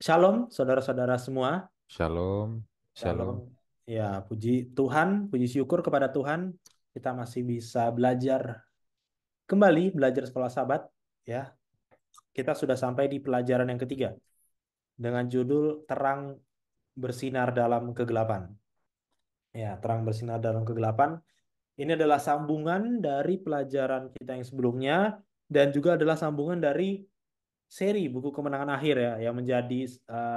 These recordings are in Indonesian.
Shalom, saudara-saudara semua. Shalom, Shalom. shalom. Ya, puji Tuhan, puji syukur kepada Tuhan. Kita masih bisa belajar kembali, belajar sekolah Sabat. Ya, kita sudah sampai di pelajaran yang ketiga dengan judul Terang Bersinar dalam Kegelapan. Ya, Terang Bersinar dalam Kegelapan. Ini adalah sambungan dari pelajaran kita yang sebelumnya dan juga adalah sambungan dari seri buku Kemenangan Akhir ya yang menjadi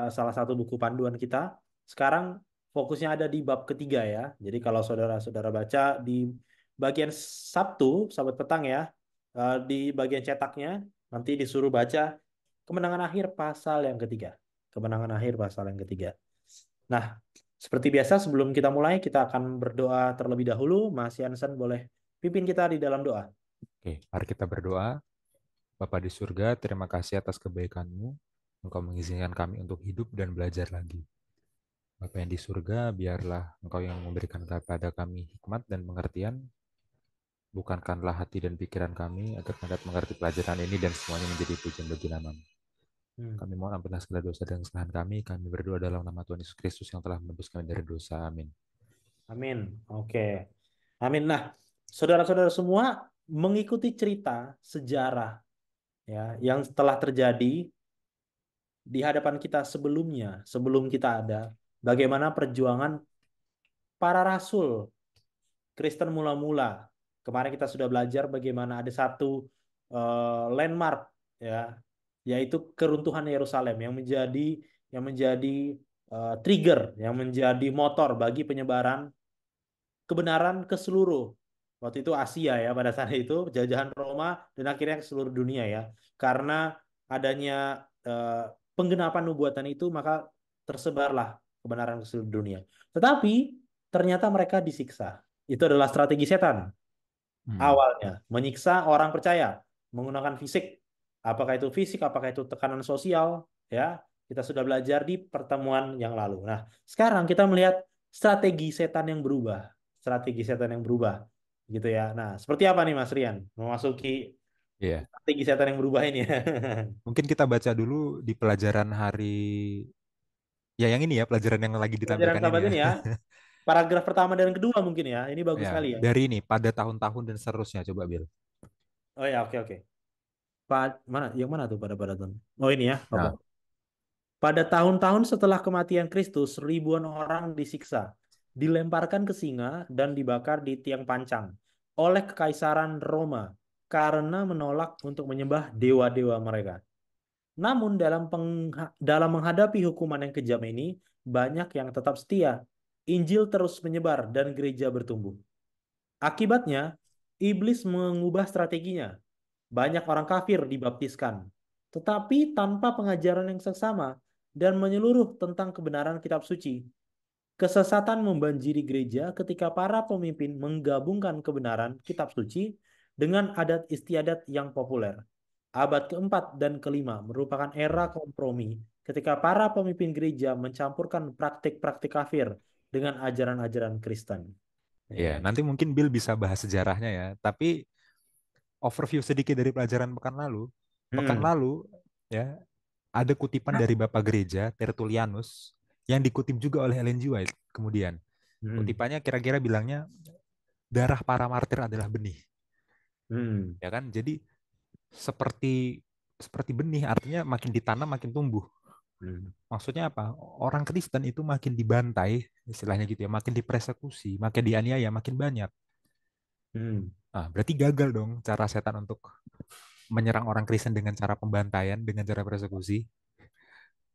salah satu buku panduan kita. Sekarang fokusnya ada di bab ketiga ya. Jadi kalau saudara-saudara baca di bagian Sabtu, Sabat petang ya, di bagian cetaknya nanti disuruh baca Kemenangan Akhir pasal yang ketiga. Kemenangan Akhir pasal yang ketiga. Nah, seperti biasa sebelum kita mulai kita akan berdoa terlebih dahulu. Mas Yansen boleh pimpin kita di dalam doa. Oke, mari kita berdoa. Bapa di surga, terima kasih atas kebaikan-Mu. Engkau mengizinkan kami untuk hidup dan belajar lagi. Bapa yang di surga, biarlah Engkau yang memberikan kepada kami hikmat dan pengertian. Bukankanlah hati dan pikiran kami agar kami dapat mengerti pelajaran ini dan semuanya menjadi pujian bagi nama-Mu. Hmm. Kami mohon ampunilah segala dosa dan kesalahan kami. Kami berdoa dalam nama Tuhan Yesus Kristus yang telah menebus kami dari dosa. Amin. Amin. Oke. Amin. Nah, saudara-saudara semua mengikuti cerita sejarah ya yang telah terjadi di hadapan kita sebelumnya, sebelum kita ada, bagaimana perjuangan para rasul Kristen mula-mula. Kemarin kita sudah belajar bagaimana ada satu landmark ya, yaitu keruntuhan Yerusalem yang menjadi trigger, yang menjadi motor bagi penyebaran kebenaran ke seluruh waktu itu Asia ya pada saat itu jajahan Roma dan akhirnya ke seluruh dunia ya karena adanya eh, penggenapan nubuatan itu maka tersebarlah kebenaran ke seluruh dunia. Tetapi ternyata mereka disiksa. Itu adalah strategi setan Hmm. awalnya menyiksa orang percaya menggunakan fisik. Apakah itu fisik, apakah itu tekanan sosial ya. Kita sudah belajar di pertemuan yang lalu. Nah, sekarang kita melihat strategi setan yang berubah. Strategi setan yang berubah gitu ya. Nah, seperti apa nih Mas Rian memasuki Iya. strategi setan yang berubah ini ya? Mungkin kita baca dulu di pelajaran hari. Ya, yang ini ya, pelajaran yang lagi Pelajaran ditampilkan ini sahabat ya. ini ya. Paragraf pertama dan kedua mungkin ya. Ini bagus Ya, sekali ya. dari ini pada tahun-tahun dan seterusnya coba Bil. Oh ya, oke oke. Mana yang mana tuh pada tahun? Oh ini ya. Oke. Nah, Pada tahun-tahun setelah kematian Kristus, ribuan orang disiksa, dilemparkan ke singa, dan dibakar di tiang pancang oleh Kekaisaran Roma karena menolak untuk menyembah dewa-dewa mereka. Namun dalam menghadapi hukuman yang kejam ini, banyak yang tetap setia. Injil terus menyebar dan gereja bertumbuh. Akibatnya, iblis mengubah strateginya. Banyak orang kafir dibaptiskan, tetapi tanpa pengajaran yang seksama dan menyeluruh tentang kebenaran kitab suci. Kesesatan membanjiri gereja ketika para pemimpin menggabungkan kebenaran kitab suci dengan adat istiadat yang populer. Abad keempat dan kelima merupakan era kompromi ketika para pemimpin gereja mencampurkan praktik-praktik kafir dengan ajaran-ajaran Kristen. ya, Ya. nanti mungkin Bill bisa bahas sejarahnya ya. Tapi overview sedikit dari pelajaran pekan lalu. Pekan Hmm. lalu ya, ada kutipan dari Bapak Gereja Tertullianus yang dikutip juga oleh Ellen G. White. Kemudian Hmm. kutipannya kira-kira bilangnya darah para martir adalah benih, Hmm. ya kan? Jadi seperti seperti benih artinya makin ditanam makin tumbuh. Hmm. Maksudnya apa? Orang Kristen itu makin dibantai, istilahnya gitu ya, makin dipersekusi, makin dianiaya, makin banyak. Hmm. Ah, berarti gagal dong cara setan untuk menyerang orang Kristen dengan cara pembantaian, dengan cara persekusi.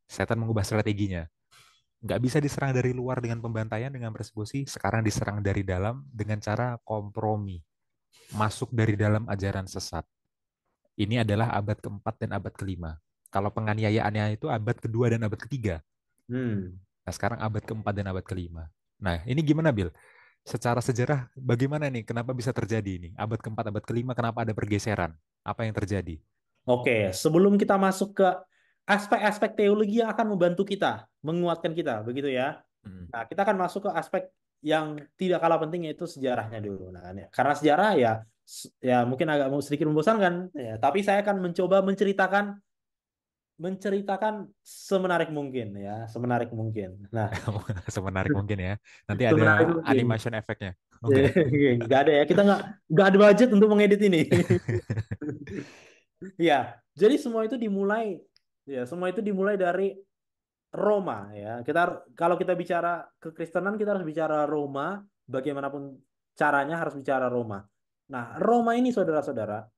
Setan mengubah strateginya. Nggak bisa diserang dari luar dengan pembantaian, dengan persekusi. Sekarang diserang dari dalam dengan cara kompromi. Masuk dari dalam ajaran sesat. Ini adalah abad keempat dan abad kelima. Kalau penganiayaannya itu abad kedua dan abad ketiga. Hmm. Nah, sekarang abad keempat dan abad kelima. Nah, ini gimana, Bil? Secara sejarah, bagaimana nih? Kenapa bisa terjadi ini? Abad keempat, abad kelima, kenapa ada pergeseran? Apa yang terjadi? Oke, sebelum kita masuk ke aspek-aspek teologi yang akan membantu kita, menguatkan kita, begitu ya. Hmm. Nah, kita akan masuk ke aspek yang tidak kalah penting yaitu sejarahnya dulu. Nah, karena sejarah ya, ya mungkin agak sedikit membosankan, ya, tapi saya akan mencoba menceritakan menceritakan semenarik mungkin ya, semenarik mungkin. Nah, Semenarik mungkin ya. Nanti ada semenarik mungkin. animation efeknya. Oh enggak. Nggak ada ya, kita nggak ada budget untuk mengedit ini. Ya, jadi semua itu dimulai ya, semua itu dimulai dari Roma ya. Kalau kita bicara kekristenan kita harus bicara Roma, bagaimanapun caranya harus bicara Roma. Nah, Roma ini saudara-saudara,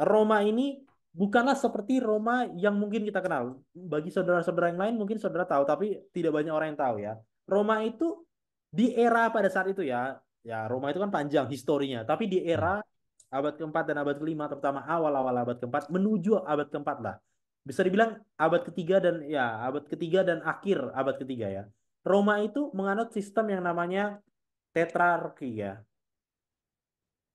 Roma ini bukanlah seperti Roma yang mungkin kita kenal. Bagi saudara-saudara yang lain mungkin saudara tahu, tapi tidak banyak orang yang tahu ya. Roma itu di era pada saat itu ya, ya Roma itu kan panjang historinya, tapi di Hmm. era abad keempat dan abad kelima, terutama awal-awal abad keempat menuju abad keempat lah. Bisa dibilang abad ketiga dan ya abad ketiga dan akhir abad ketiga ya. Roma itu menganut sistem yang namanya tetrarki ya.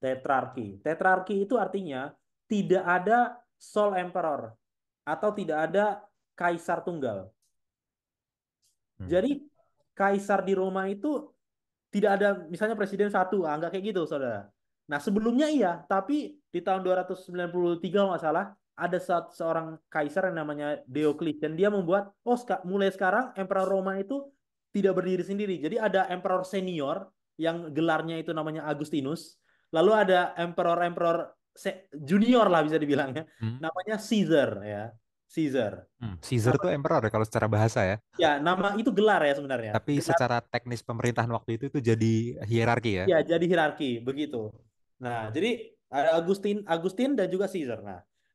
Tetrarki. Tetrarki itu artinya tidak ada sole emperor atau tidak ada kaisar tunggal. Hmm. Jadi kaisar di Roma itu tidak ada misalnya presiden satu, nggak kayak gitu, saudara. Nah, sebelumnya iya, tapi di tahun 293 kalau nggak salah, ada seorang kaisar yang namanya Diocletian. Dia membuat, oh mulai sekarang Emperor Roma itu tidak berdiri sendiri. Jadi ada Emperor senior yang gelarnya itu namanya Agustinus. Lalu ada Emperor-Emperor junior lah bisa dibilang ya. Hmm. Namanya Caesar ya. Caesar. Caesar Nama, tuh emperor ya kalau secara bahasa ya. ya, nama itu gelar ya sebenarnya. Tapi Gelar. secara teknis pemerintahan waktu itu jadi hierarki ya. Ya, jadi hierarki begitu. Nah, jadi ada Agustin dan juga Caesar.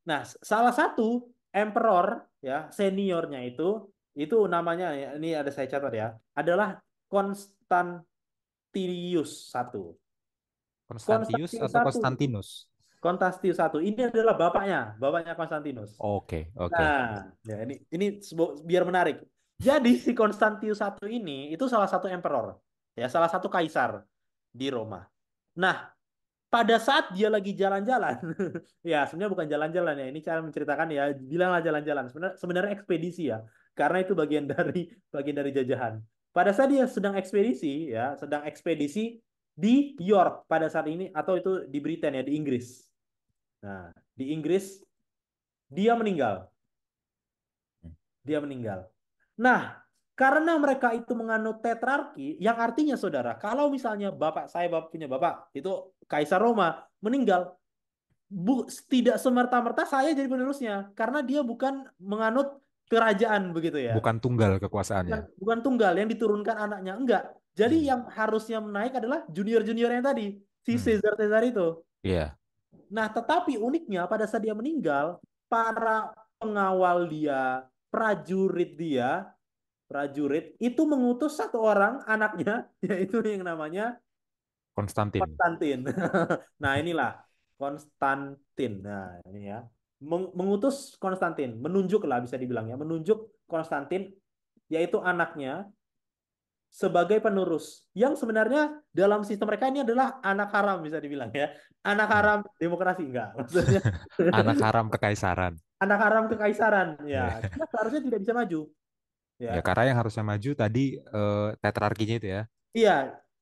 Nah, salah satu emperor ya seniornya itu namanya ya, ini ada saya catat ya, adalah Constantius satu. Konstantius Constantius atau satu. Konstantinus? Constantius satu. Ini adalah bapaknya Konstantinus. Oke, oke. Nah, ya ini biar menarik. Jadi si Constantius satu ini itu salah satu emperor, ya salah satu kaisar di Roma. Nah, pada saat dia lagi jalan-jalan, ya sebenarnya bukan jalan-jalan ya, ini cara menceritakan ya, bilanglah jalan-jalan. Sebenarnya ekspedisi ya, karena itu bagian dari jajahan. Pada saat dia sedang ekspedisi ya, sedang ekspedisi di York pada saat ini atau itu di Britania di Inggris. Nah, di Inggris dia meninggal. Dia meninggal. Nah, karena mereka itu menganut tetrarki, yang artinya saudara, kalau misalnya bapak punya bapak itu Kaisar Roma meninggal, tidak semerta-merta saya jadi penerusnya, karena dia bukan menganut kerajaan begitu ya, Bukan tunggal bukan, kekuasaannya. bukan tunggal yang diturunkan anaknya, enggak. Jadi Hmm. yang harusnya menaik adalah junior-junior yang tadi, si Hmm. Caesar itu. Iya. Nah, tetapi uniknya pada saat dia meninggal, para pengawal dia, prajurit itu mengutus satu orang anaknya, yaitu yang namanya Konstantin. Konstantin. Nah, inilah Konstantin. Nah, ini ya. Mengutus Konstantin, menunjuk lah bisa dibilang ya, menunjuk Konstantin yaitu anaknya sebagai penerus. Yang sebenarnya dalam sistem mereka ini adalah anak haram bisa dibilang ya. Anak Hmm. haram demokrasi enggak maksudnya. Anak haram kekaisaran. Anak haram kekaisaran ya. Iya. Dia seharusnya tidak bisa maju ya. Ya, karena yang harusnya maju tadi tetrarkinya itu ya. Iya,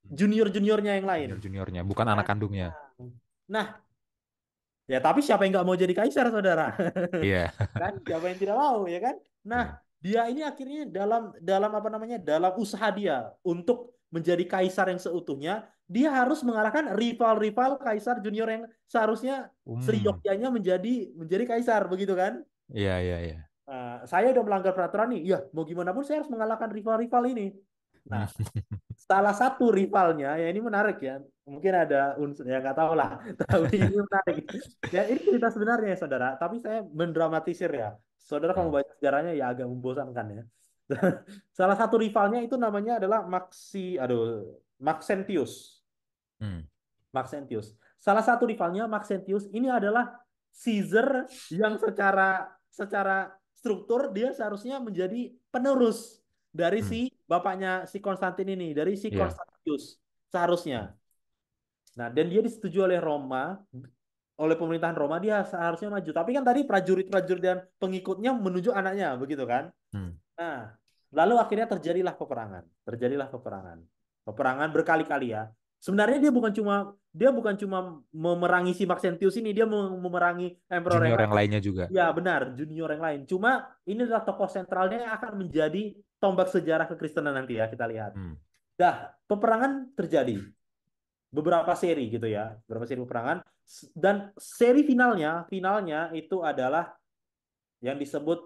junior-juniornya yang lain. Junior-juniornya, bukan anak Nah, kandungnya. nah, ya tapi siapa yang nggak mau jadi kaisar, saudara? Iya. Kan siapa yang tidak mau ya kan? Nah, Iya. dia ini akhirnya dalam dalam apa namanya? Dalam usaha dia untuk menjadi kaisar yang seutuhnya, dia harus mengalahkan rival-rival kaisar junior yang seharusnya Hmm. seyogyanya menjadi menjadi kaisar begitu kan? Iya, iya, iya. Saya udah melanggar peraturan nih. Ya, mau gimana pun saya harus mengalahkan rival-rival ini. Hmm. Nah, salah satu rivalnya ya ini menarik ya, mungkin ada unsur ya nggak tahu lah tapi ini menarik ya, ini cerita sebenarnya ya saudara, tapi saya mendramatisir ya saudara, kalau Hmm. baca sejarahnya ya agak membosankan ya. Salah satu rivalnya itu namanya adalah Maxentius. Hmm. Maxentius, salah satu rivalnya Maxentius ini adalah Caesar yang secara secara struktur dia seharusnya menjadi penerus dari Hmm. si bapaknya si Konstantin ini, dari si Iya. Constantius seharusnya. Nah, dan dia disetujui oleh Roma, oleh pemerintahan Roma dia seharusnya maju. Tapi kan tadi prajurit-prajurit dan pengikutnya menunjuk anaknya, begitu kan? Hmm. Nah, lalu akhirnya terjadilah peperangan. Terjadilah peperangan. Peperangan berkali-kali ya. Sebenarnya dia bukan cuma memerangi si Maxentius ini, dia memerangi emperor yang Junior lain. yang lainnya juga. Ya benar, junior yang lain. Cuma ini adalah tokoh sentralnya yang akan menjadi tombak sejarah kekristenan nanti ya, kita lihat. Hmm. Dah, peperangan terjadi beberapa seri gitu ya, beberapa seri peperangan dan seri finalnya itu adalah yang disebut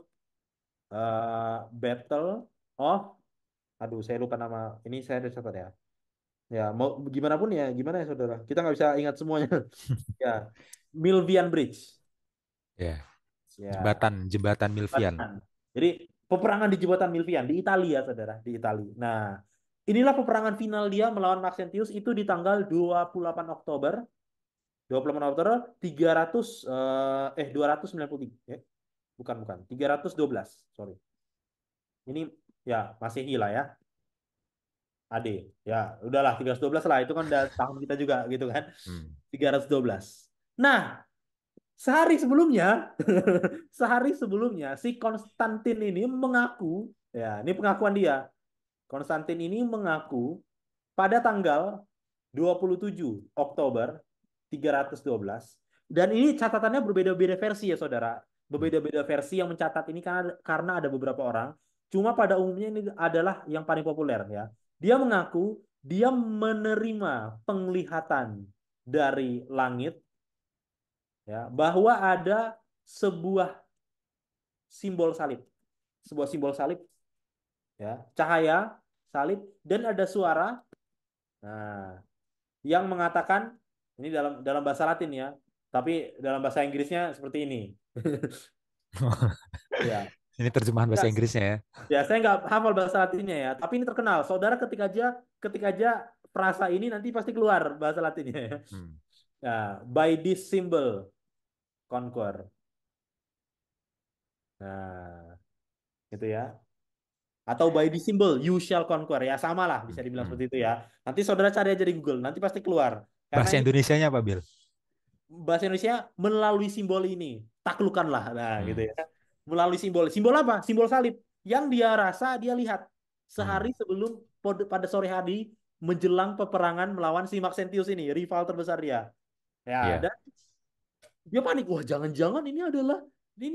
Battle of, aduh saya lupa nama, ini saya ada catat ya. Ya, mau gimana pun ya, gimana ya saudara. Kita nggak bisa ingat semuanya. Ya, Milvian Bridge. Ya, Ya, jembatan jembatan Milvian. jembatan. Jadi peperangan di jembatan Milvian di Italia, saudara, di Italia. Nah, inilah peperangan final dia melawan Maxentius itu di tanggal 28 Oktober, 28 Oktober 300 293. Bukan, bukan. 312, sorry. Ini ya Masehi lah ya. AD. Ya, udahlah 312 lah, itu kan udah tahun kita juga gitu kan. Hmm. 312. Nah, sehari sebelumnya, sehari sebelumnya si Konstantin ini mengaku, ya, ini pengakuan dia. Konstantin ini mengaku pada tanggal 27 Oktober 312, dan ini catatannya berbeda-beda versi ya saudara. Hmm. Berbeda-beda versi yang mencatat ini karena ada beberapa orang. Cuma pada umumnya ini adalah yang paling populer ya. Dia mengaku dia menerima penglihatan dari langit ya bahwa ada sebuah simbol salib, sebuah simbol salib ya, cahaya salib dan ada suara, nah, yang mengatakan ini dalam dalam bahasa Latin ya, tapi dalam bahasa Inggrisnya seperti ini. Ya, Ini terjemahan ya, bahasa Inggrisnya ya. ya saya nggak hafal bahasa Latinnya ya, tapi ini terkenal. Saudara ketik aja frasa ini nanti pasti keluar bahasa Latinnya ya. Hmm. Ya, by this symbol conquer. Nah, itu ya. Atau by this symbol you shall conquer ya, sama lah bisa dibilang Hmm. seperti itu ya. Nanti saudara cari aja di Google, nanti pasti keluar. Karena Bahasa ini Indonesianya apa, Bill? bahasa Indonesia melalui simbol ini taklukkanlah, nah gitu Hmm. ya. Melalui simbol, simbol apa? Simbol salib yang dia rasa dia lihat Hmm. sehari sebelum pada sore hari menjelang peperangan melawan si Maxentius ini, rival terbesar dia. Ya, Iya. dan dia panik, wah jangan-jangan ini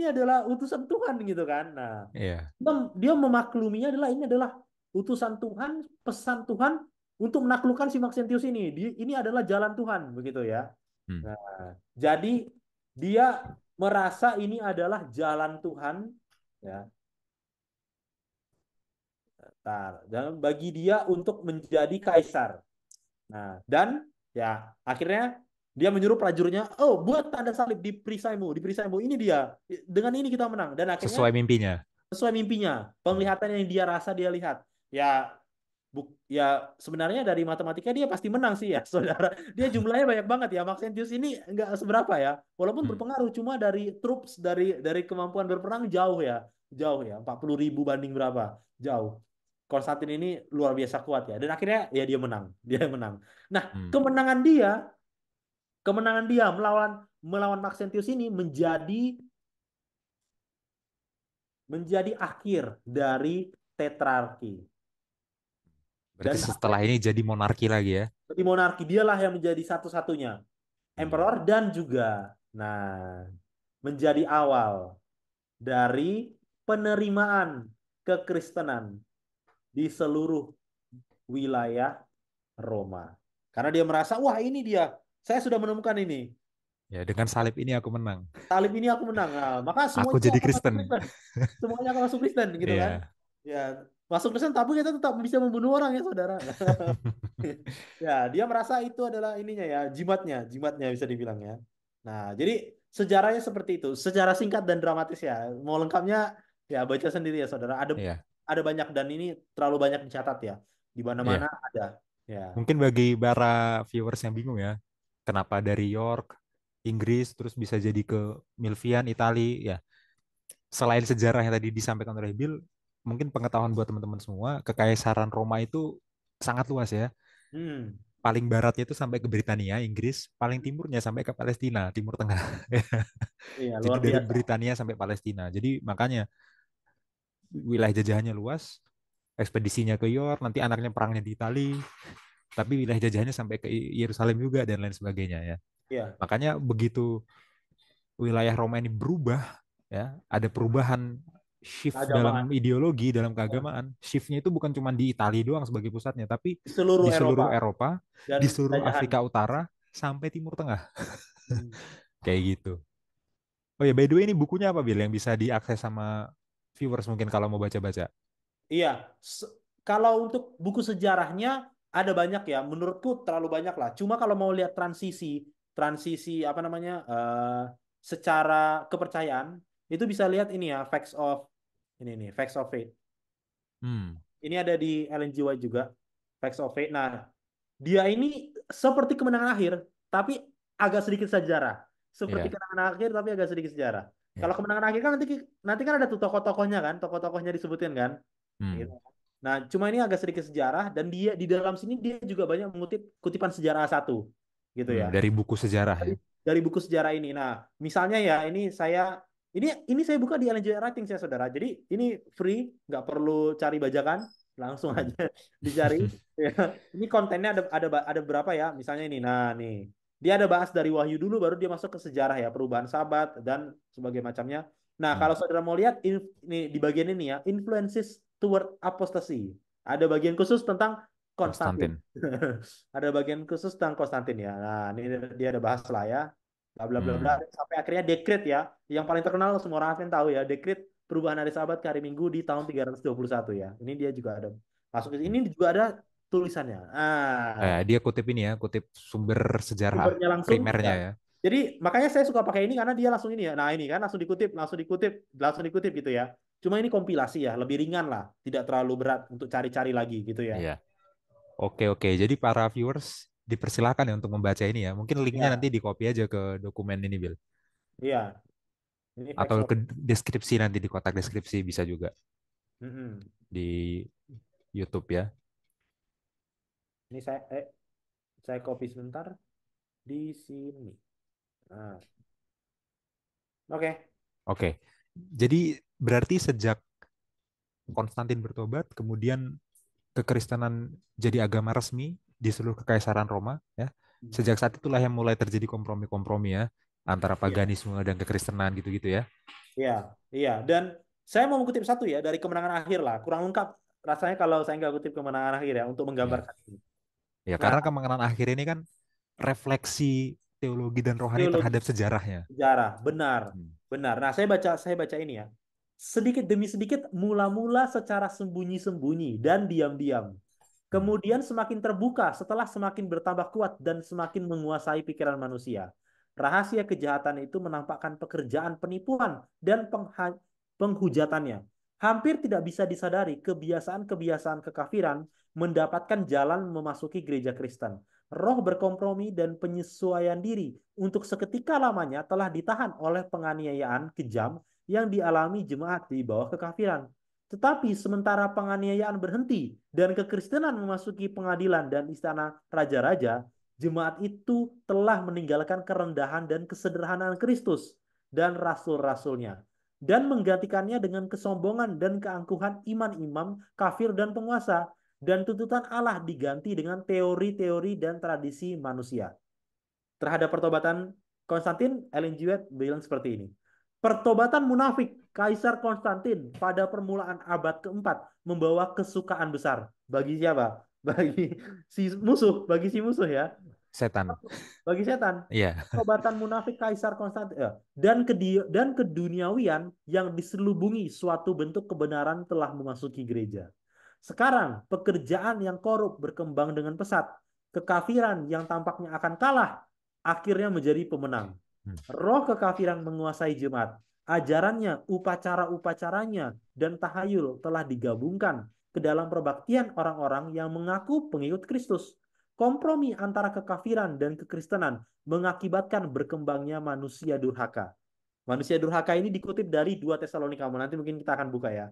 adalah utusan Tuhan gitu kan. Nah, Iya. dia memakluminya adalah ini adalah utusan Tuhan, pesan Tuhan untuk menaklukkan si Maxentius ini. Ini adalah jalan Tuhan begitu ya. Hmm. Nah, jadi dia merasa ini adalah jalan Tuhan ya. Nah, dan bagi dia untuk menjadi kaisar. Nah, dan ya akhirnya dia menyuruh prajuritnya, "Oh, buat tanda salib di perisaimu. Ini dia. Dengan ini kita menang." Dan akhirnya Sesuai mimpinya. sesuai mimpinya, Hmm. penglihatan yang dia rasa dia lihat. Ya, ya sebenarnya dari matematika dia pasti menang sih ya, saudara. Dia jumlahnya banyak banget ya. Maxentius ini nggak seberapa ya. Walaupun Hmm. berpengaruh, cuma dari troops, dari kemampuan berperang jauh ya. Jauh ya, 40.000 banding berapa? Jauh. Konstantin ini luar biasa kuat ya. Dan akhirnya ya dia menang. Dia menang. Nah, Hmm. kemenangan dia melawan melawan Maxentius ini menjadi akhir dari tetrarki. Berarti Dan setelah ini jadi monarki lagi ya. di monarki dialah yang menjadi satu-satunya Hmm. emperor dan juga nah menjadi awal dari penerimaan kekristenan di seluruh wilayah Roma. Karena dia merasa, wah ini dia, saya sudah menemukan ini. Ya, dengan salib ini aku menang. Salib ini aku menang. Nah, maka Aku semuanya jadi akan masuk Kristen. Kristen. Semuanya akan masuk Kristen gitu kan. Iya. Ya, masuk Kristen tapi kita tetap bisa membunuh orang ya saudara. Ya, dia merasa itu adalah ininya ya, jimatnya bisa dibilang ya. Nah, jadi sejarahnya seperti itu, secara singkat dan dramatis ya. Mau lengkapnya ya baca sendiri ya saudara. Ada Iya. ada banyak dan ini terlalu banyak dicatat ya. Di mana-mana Iya. ada. Ya. Mungkin bagi para viewers yang bingung ya, kenapa dari York, Inggris, terus bisa jadi ke Milvian, Itali, ya. Selain sejarah yang tadi disampaikan oleh Bill, mungkin pengetahuan buat teman-teman semua, Kekaisaran Roma itu sangat luas ya. Hmm. Paling baratnya itu sampai ke Britania, Inggris, paling timurnya sampai ke Palestina, Timur Tengah. Iya, Jadi luar dari biasa. Britania sampai Palestina. Jadi makanya wilayah jajahannya luas, ekspedisinya ke York, nanti anaknya perangnya di Itali. tapi wilayah jajahannya sampai ke Yerusalem juga dan lain sebagainya ya. Iya, Makanya begitu wilayah Roma ini berubah, ya, ada perubahan shift dalam keagamaan. ideologi, dalam Ya. keagamaan. Shiftnya itu bukan cuma di Italia doang sebagai pusatnya, tapi Di seluruh di Eropa seluruh Eropa, dan di seluruh jajahan. Afrika Utara sampai Timur Tengah, Hmm. kayak gitu. Oh ya, by the way ini bukunya apa Bil yang bisa diakses sama viewers mungkin kalau mau baca-baca? Iya, Se- kalau untuk buku sejarahnya ada banyak ya. Menurutku terlalu banyak lah. Cuma kalau mau lihat transisi apa namanya, secara kepercayaan itu bisa lihat ini ya, Facts of ini nih, Facts of Faith. Hmm, Ini ada di Ellen G. White juga, Facts of Faith. Nah, dia ini seperti kemenangan akhir, tapi agak sedikit sejarah. Seperti ya, kemenangan akhir, tapi agak sedikit sejarah. Kalau ya. kemenangan akhir kan nanti nanti kan ada tuh tokoh-tokohnya kan, tokoh-tokohnya disebutin kan. Gitu. Hmm, Nah, cuma ini agak sedikit sejarah dan dia di dalam sini dia juga banyak mengutip kutipan sejarah satu, gitu ya. dari buku sejarah Dari, ya. dari buku sejarah ini. Nah, misalnya ya ini saya buka di Ellen G. White Writing saya saudara. Jadi ini free, nggak perlu cari bajakan, langsung Hmm, aja dicari. Ya. Ini kontennya ada berapa ya? Misalnya ini. Nah, nih. Dia ada bahas dari Wahyu dulu baru dia masuk ke sejarah ya, perubahan Sabat dan sebagainya macamnya. Nah, hmm. kalau saudara mau lihat ini di bagian ini ya, influences toward apostasy. Ada bagian khusus tentang Konstantin. Konstantin. Ada bagian khusus tentang Konstantin ya. Nah, ini dia ada bahas lah ya. Bla bla bla bla Hmm, sampai akhirnya dekret ya. Yang paling terkenal semua orang akan tahu ya, dekret perubahan hari Sabat ke hari Minggu di tahun 321 ya. Ini dia juga ada masuk ke hmm. ini juga ada tulisannya. Dia kutip ini ya, kutip sumber sejarah Sumbernya langsung ya. primernya ya. Jadi makanya saya suka pakai ini karena dia langsung ini ya. Nah, ini kan langsung dikutip gitu ya. Cuma ini kompilasi ya, lebih ringan lah, tidak terlalu berat untuk cari-cari lagi gitu ya. Iya. Oke, oke. Jadi para viewers dipersilakan ya untuk membaca ini ya. Mungkin linknya nanti Ya, di copy aja ke dokumen ini, Bill. iya. Ini Atau facts of. ke deskripsi nanti di kotak deskripsi bisa juga Mm-mm. di YouTube ya. Ini saya copy sebentar di sini. Nah, oke. Oke. Jadi berarti sejak Konstantin bertobat, kemudian kekristenan jadi agama resmi di seluruh kekaisaran Roma ya. Sejak saat itulah yang mulai terjadi kompromi-kompromi ya antara Iya, paganisme dan kekristenan gitu-gitu ya. iya, iya. Dan saya mau mengutip satu ya dari kemenangan akhir lah. Kurang lengkap rasanya kalau saya nggak kutip kemenangan akhir ya untuk Ya. menggambarkan ini. Ya, Nah, karena kemenangan akhir ini kan refleksi teologi dan rohani teologi terhadap sejarahnya. sejarah, benar, Hmm. benar. Nah, saya baca ini ya. Sedikit demi sedikit, mula-mula secara sembunyi-sembunyi dan diam-diam. Hmm. Kemudian semakin terbuka setelah semakin bertambah kuat dan semakin menguasai pikiran manusia. Rahasia kejahatan itu menampakkan pekerjaan penipuan dan penghujatannya. Hampir tidak bisa disadari kebiasaan-kebiasaan kekafiran mendapatkan jalan memasuki gereja Kristen. Roh berkompromi dan penyesuaian diri untuk seketika lamanya telah ditahan oleh penganiayaan kejam yang dialami jemaat di bawah kekafiran. Tetapi sementara penganiayaan berhenti dan kekristenan memasuki pengadilan dan istana raja-raja, jemaat itu telah meninggalkan kerendahan dan kesederhanaan Kristus dan rasul-rasulnya dan menggantikannya dengan kesombongan dan keangkuhan imam-imam, kafir dan penguasa, dan tuntutan Allah diganti dengan teori-teori dan tradisi manusia. Terhadap pertobatan Konstantin, Ellen G. White bilang seperti ini. Pertobatan munafik Kaisar Konstantin pada permulaan abad keempat membawa kesukaan besar. Bagi siapa? Bagi si musuh ya. Setan. Bagi setan. Iya. Pertobatan munafik Kaisar Konstantin dan keduniawian yang diselubungi suatu bentuk kebenaran telah memasuki gereja. Sekarang pekerjaan yang korup berkembang dengan pesat. Kekafiran yang tampaknya akan kalah akhirnya menjadi pemenang. Hmm. Roh kekafiran menguasai jemaat. Ajarannya, upacara-upacaranya, dan tahayul telah digabungkan ke dalam perbaktian orang-orang yang mengaku pengikut Kristus. Kompromi antara kekafiran dan kekristenan mengakibatkan berkembangnya manusia durhaka. Manusia durhaka ini dikutip dari 2 Tesalonika. Nanti mungkin kita akan buka ya.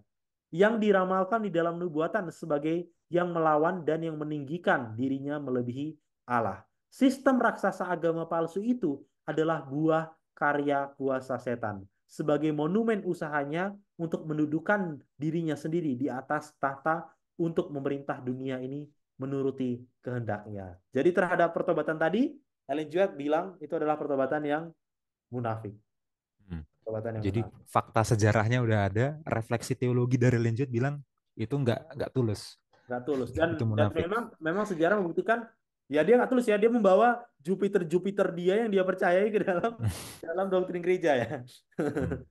Yang diramalkan di dalam nubuatan sebagai yang melawan dan yang meninggikan dirinya melebihi Allah. Sistem raksasa agama palsu itu adalah buah karya kuasa setan. Sebagai monumen usahanya untuk mendudukan dirinya sendiri di atas tahta untuk memerintah dunia ini menuruti kehendaknya. Jadi terhadap pertobatan tadi, Ellen G. White bilang itu adalah pertobatan yang munafik. Hmm. Pertobatan yang Jadi munafik. fakta sejarahnya udah ada, refleksi teologi dari lanjut bilang itu nggak tulus, Nggak tulus. Dan itu dan munafik. memang sejarah membuktikan ya dia nggak tulus ya, dia membawa Jupiter dia yang dia percayai ke dalam dalam doktrin gereja ya. Hmm.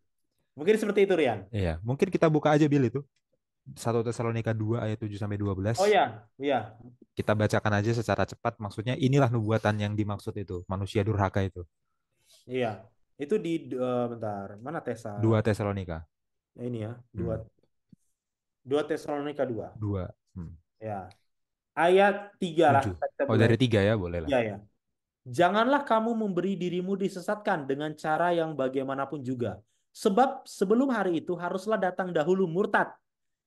Mungkin seperti itu, Rian. Iya, mungkin kita buka aja Bill itu 1 Tesalonika 2 ayat 7 sampai 12. Oh ya, iya. Kita bacakan aja secara cepat. Maksudnya inilah nubuatan yang dimaksud itu, manusia durhaka itu. Iya. Itu di bentar. Mana Tesa? 2 Tesalonika. Ini ya, dua Hmm. dua Tesalonika 2. 2. Hmm. Ya. Ayat 3 lah 7. kita Oh, mulai. dari 3 ya, boleh lah. Ya, ya. Janganlah kamu memberi dirimu disesatkan dengan cara yang bagaimanapun juga. Sebab sebelum hari itu haruslah datang dahulu murtad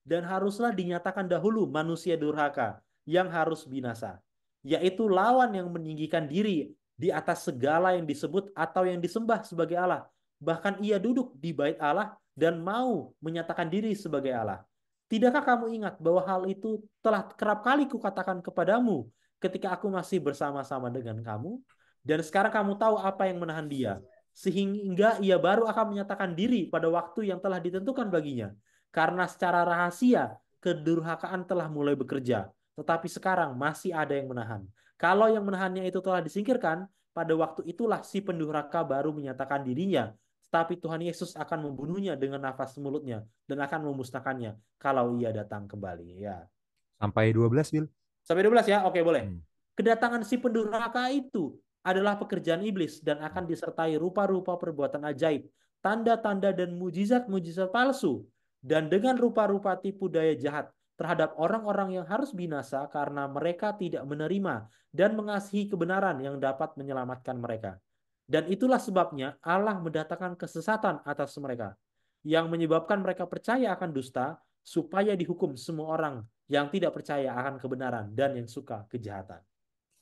dan haruslah dinyatakan dahulu manusia durhaka yang harus binasa, yaitu lawan yang meninggikan diri di atas segala yang disebut atau yang disembah sebagai Allah. Bahkan ia duduk di bait Allah dan mau menyatakan diri sebagai Allah. Tidakkah kamu ingat bahwa hal itu telah kerap kali kukatakan kepadamu ketika aku masih bersama-sama dengan kamu? Dan sekarang kamu tahu apa yang menahan dia, sehingga ia baru akan menyatakan diri pada waktu yang telah ditentukan baginya. Karena secara rahasia kedurhakaan telah mulai bekerja, tetapi sekarang masih ada yang menahan. Kalau yang menahannya itu telah disingkirkan, pada waktu itulah si pendurhaka baru menyatakan dirinya, tetapi Tuhan Yesus akan membunuhnya dengan nafas mulutnya dan akan memusnahkannya kalau ia datang kembali. Ya. Sampai 12, Bill. Sampai 12 ya? Oke, boleh. Hmm. Kedatangan si pendurhaka itu adalah pekerjaan iblis dan akan disertai rupa-rupa perbuatan ajaib, tanda-tanda dan mujizat-mujizat palsu, dan dengan rupa-rupa tipu daya jahat terhadap orang-orang yang harus binasa karena mereka tidak menerima dan mengasihi kebenaran yang dapat menyelamatkan mereka. Dan itulah sebabnya Allah mendatangkan kesesatan atas mereka, yang menyebabkan mereka percaya akan dusta, supaya dihukum semua orang yang tidak percaya akan kebenaran dan yang suka kejahatan.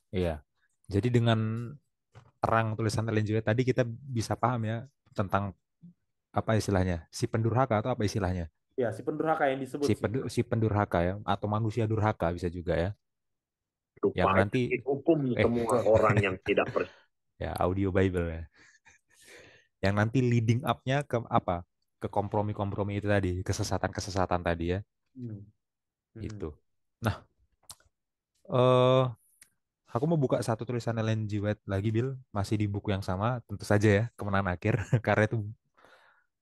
Iya. Jadi dengan terang tulisan Ellen G. White tadi kita bisa paham ya tentang apa istilahnya? Si pendurhaka atau apa istilahnya? Ya, si pendurhaka yang disebut sih. Si pendurhaka ya atau manusia durhaka bisa juga ya. Yang Supaya nanti dihukum semua Betul. orang yang tidak percaya. ya audio Bible ya. Yang nanti leading up-nya ke apa? Ke kompromi-kompromi itu tadi, kesesatan-kesesatan tadi ya. Hmm. Itu. Hmm. Nah, eh aku mau buka satu tulisan Ellen G. White lagi, Bill. Masih di buku yang sama, tentu saja ya, kemenangan akhir. Karena itu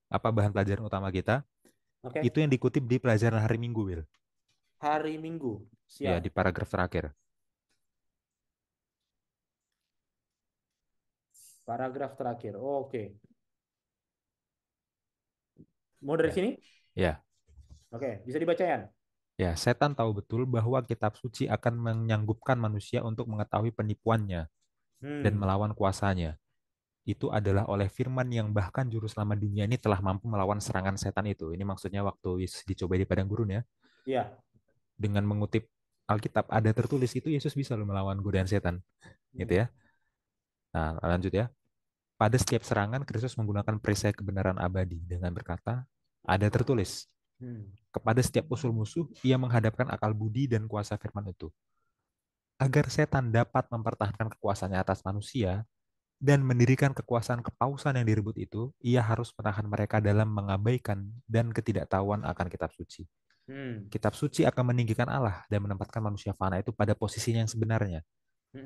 apa bahan pelajaran utama kita. Oke, Itu yang dikutip di pelajaran hari Minggu, Bill. hari Minggu. Ya, Siap. di paragraf terakhir. Paragraf terakhir. Oh, oke. Mau dari Ya. sini? Ya. Oke, bisa dibacakan. Ya, setan tahu betul bahwa kitab suci akan menyanggupkan manusia untuk mengetahui penipuannya dan Hmm. melawan kuasanya. Itu adalah oleh firman yang bahkan juru selamat dunia ini telah mampu melawan serangan setan itu. Ini maksudnya waktu Yesus dicobai di padang gurun ya. Ya. Dengan mengutip Alkitab ada tertulis itu Yesus bisa loh melawan godaan setan. Gitu Hmm. ya. Nah, lanjut ya. Pada setiap serangan Kristus menggunakan perisai kebenaran abadi dengan berkata, ada tertulis. Hmm. Kepada setiap usul musuh, ia menghadapkan akal budi dan kuasa firman itu. Agar setan dapat mempertahankan kekuasaannya atas manusia dan mendirikan kekuasaan kepausan yang direbut itu, ia harus menahan mereka dalam mengabaikan dan ketidaktahuan akan kitab suci. Hmm. Kitab suci akan meninggikan Allah dan menempatkan manusia fana itu pada posisinya yang sebenarnya.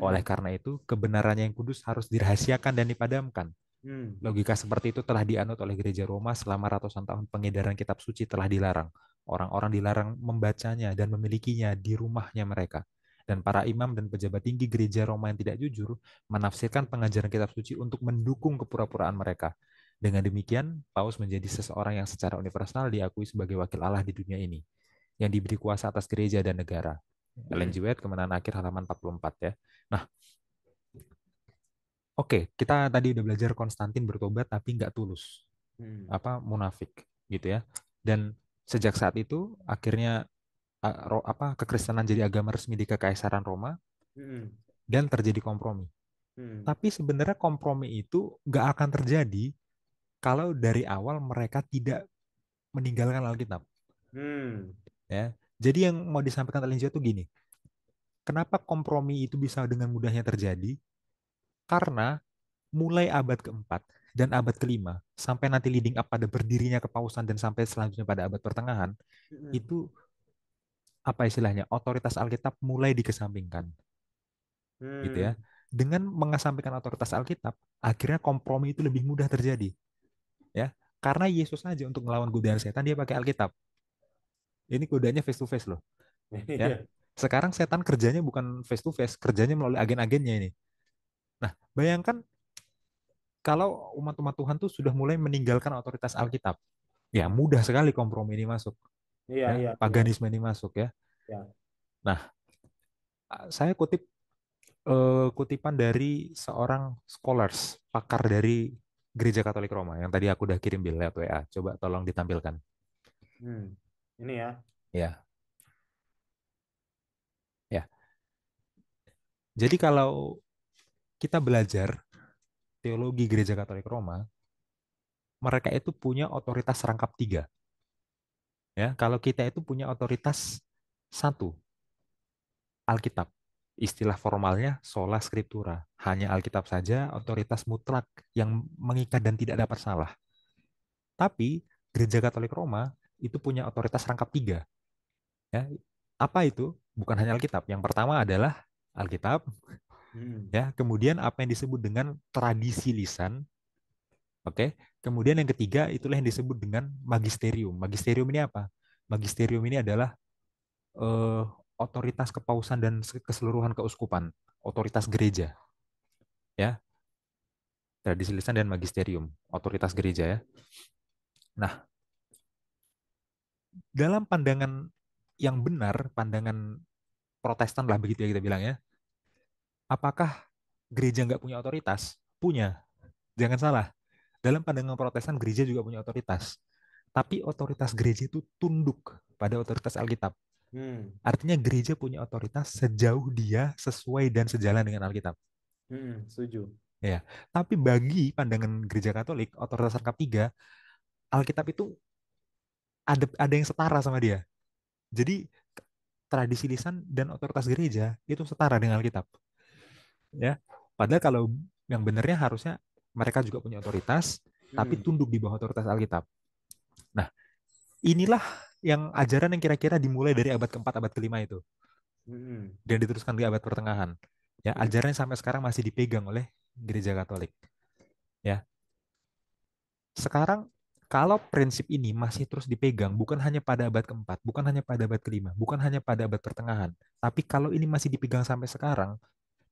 Oleh Hmm. karena itu, kebenarannya yang kudus harus dirahasiakan dan dipadamkan. Hmm. Logika seperti itu telah dianut oleh gereja Roma selama ratusan tahun pengedaran kitab suci telah dilarang. Orang-orang dilarang membacanya dan memilikinya di rumahnya mereka. Dan para imam dan pejabat tinggi gereja Roma yang tidak jujur menafsirkan pengajaran kitab suci untuk mendukung kepura-puraan mereka. Dengan demikian, Paus menjadi seseorang yang secara universal diakui sebagai wakil Allah di dunia ini, yang diberi kuasa atas gereja dan negara. Ellen Hmm. G. White, Kemenangan Akhir halaman 44 ya. Nah, oke, kita tadi udah belajar Konstantin bertobat tapi nggak tulus, Hmm. apa munafik gitu ya. Dan sejak saat itu akhirnya apa kekristenan jadi agama resmi di Kekaisaran Roma Hmm. dan terjadi kompromi. Hmm. Tapi sebenarnya kompromi itu nggak akan terjadi kalau dari awal mereka tidak meninggalkan Alkitab Hmm. ya. Jadi yang mau disampaikan Ellen G. itu gini, Kenapa kompromi itu bisa dengan mudahnya terjadi? Karena mulai abad keempat dan abad kelima sampai nanti leading up pada berdirinya kepausan dan sampai selanjutnya pada abad pertengahan, Mm-mm. itu apa istilahnya, otoritas Alkitab mulai dikesampingkan gitu ya. Hmm. Dengan mengesampingkan otoritas Alkitab, akhirnya kompromi itu lebih mudah terjadi ya. Karena Yesus aja untuk melawan godaan setan dia pakai Alkitab. Ini godaannya face to face loh ya. Iya. Sekarang setan kerjanya bukan face to face, kerjanya melalui agen-agennya ini. Nah, bayangkan kalau umat-umat Tuhan tuh sudah mulai meninggalkan otoritas Alkitab, ya mudah sekali kompromi ini masuk, Iya, ya iya, iya. paganisme ini masuk ya. Ya. Nah, saya kutip kutipan dari seorang scholars, pakar dari Gereja Katolik Roma yang tadi aku udah kirim lewat WA. Coba tolong ditampilkan. Hmm. Ini ya. Ya, ya. Jadi kalau kita belajar teologi Gereja Katolik Roma, mereka itu punya otoritas rangkap tiga. Ya, kalau kita itu punya otoritas satu, Alkitab. Istilah formalnya sola scriptura. Hanya Alkitab saja otoritas mutlak yang mengikat dan tidak dapat salah. Tapi Gereja Katolik Roma itu punya otoritas rangkap tiga. Ya, apa itu? Bukan hanya Alkitab. Yang pertama adalah Alkitab. Hmm. Ya, kemudian apa yang disebut dengan tradisi lisan. Oke. Kemudian yang ketiga itulah yang disebut dengan magisterium. Magisterium ini apa? Magisterium ini adalah eh, otoritas kepausan dan keseluruhan keuskupan, otoritas gereja, ya, tradisi lisan dan magisterium, otoritas gereja ya. Nah, dalam pandangan yang benar, pandangan Protestan lah begitu ya kita bilang ya, apakah gereja nggak punya otoritas? Punya, jangan salah. Dalam pandangan Protestan, gereja juga punya otoritas. Tapi otoritas gereja itu tunduk pada otoritas Alkitab. Hmm. Artinya gereja punya otoritas sejauh dia sesuai dan sejalan dengan Alkitab. Hmm. Setuju. Ya, tapi bagi pandangan gereja Katolik, otoritas rangkap tiga, Alkitab itu ada yang setara sama dia. Jadi tradisi lisan dan otoritas gereja itu setara dengan Alkitab. Ya, padahal kalau yang benarnya harusnya mereka juga punya otoritas, tapi Hmm. tunduk di bawah otoritas Alkitab. Nah, inilah yang ajaran yang kira-kira dimulai dari abad keempat, abad kelima itu, Hmm. dan diteruskan di abad pertengahan. Ya, Hmm. ajaran yang sampai sekarang masih dipegang oleh gereja Katolik. Ya, sekarang, kalau prinsip ini masih terus dipegang, bukan hanya pada abad keempat, bukan hanya pada abad kelima, bukan hanya pada abad pertengahan, tapi kalau ini masih dipegang sampai sekarang,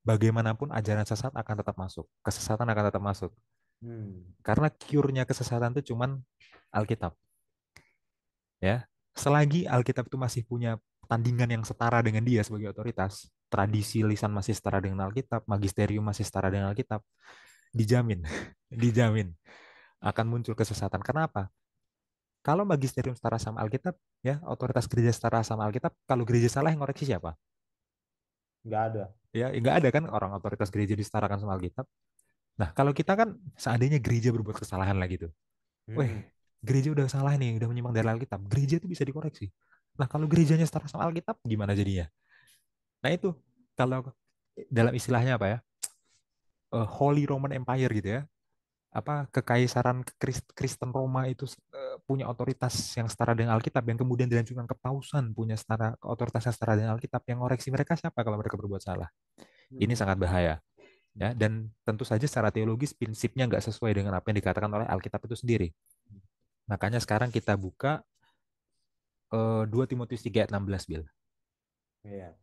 bagaimanapun ajaran sesat akan tetap masuk, kesesatan akan tetap masuk. Hmm. Karena cure-nya kesesatan itu cuman Alkitab, ya. Selagi Alkitab itu masih punya tandingan yang setara dengan dia sebagai otoritas, tradisi lisan masih setara dengan Alkitab, magisterium masih setara dengan Alkitab, dijamin, dijamin akan muncul kesesatan. Kenapa? Kalau magisterium setara sama Alkitab, ya otoritas gereja setara sama Alkitab, kalau gereja salah yang ngoreksi siapa? Nggak ada. Ya, nggak ada kan orang otoritas gereja disetarakan sama Alkitab. Nah, kalau kita kan seandainya gereja berbuat kesalahan lah gitu. Weh, Hmm. gereja udah salah nih, udah menyimpang dari Alkitab. Gereja itu bisa dikoreksi. Nah, kalau gerejanya setara sama Alkitab, gimana jadinya? Nah, itu kalau dalam istilahnya apa ya? Holy Roman Empire gitu ya. Apa kekaisaran Kristen Roma itu punya otoritas yang setara dengan Alkitab yang kemudian dilanjutkan ke Pausan punya setara otoritas yang setara dengan Alkitab yang ngoreksi mereka siapa kalau mereka berbuat salah. Ini Hmm. sangat bahaya ya, dan tentu saja secara teologis prinsipnya nggak sesuai dengan apa yang dikatakan oleh Alkitab itu sendiri. Makanya sekarang kita buka 2 Timotius 3 ayat 16 Bil. Iya.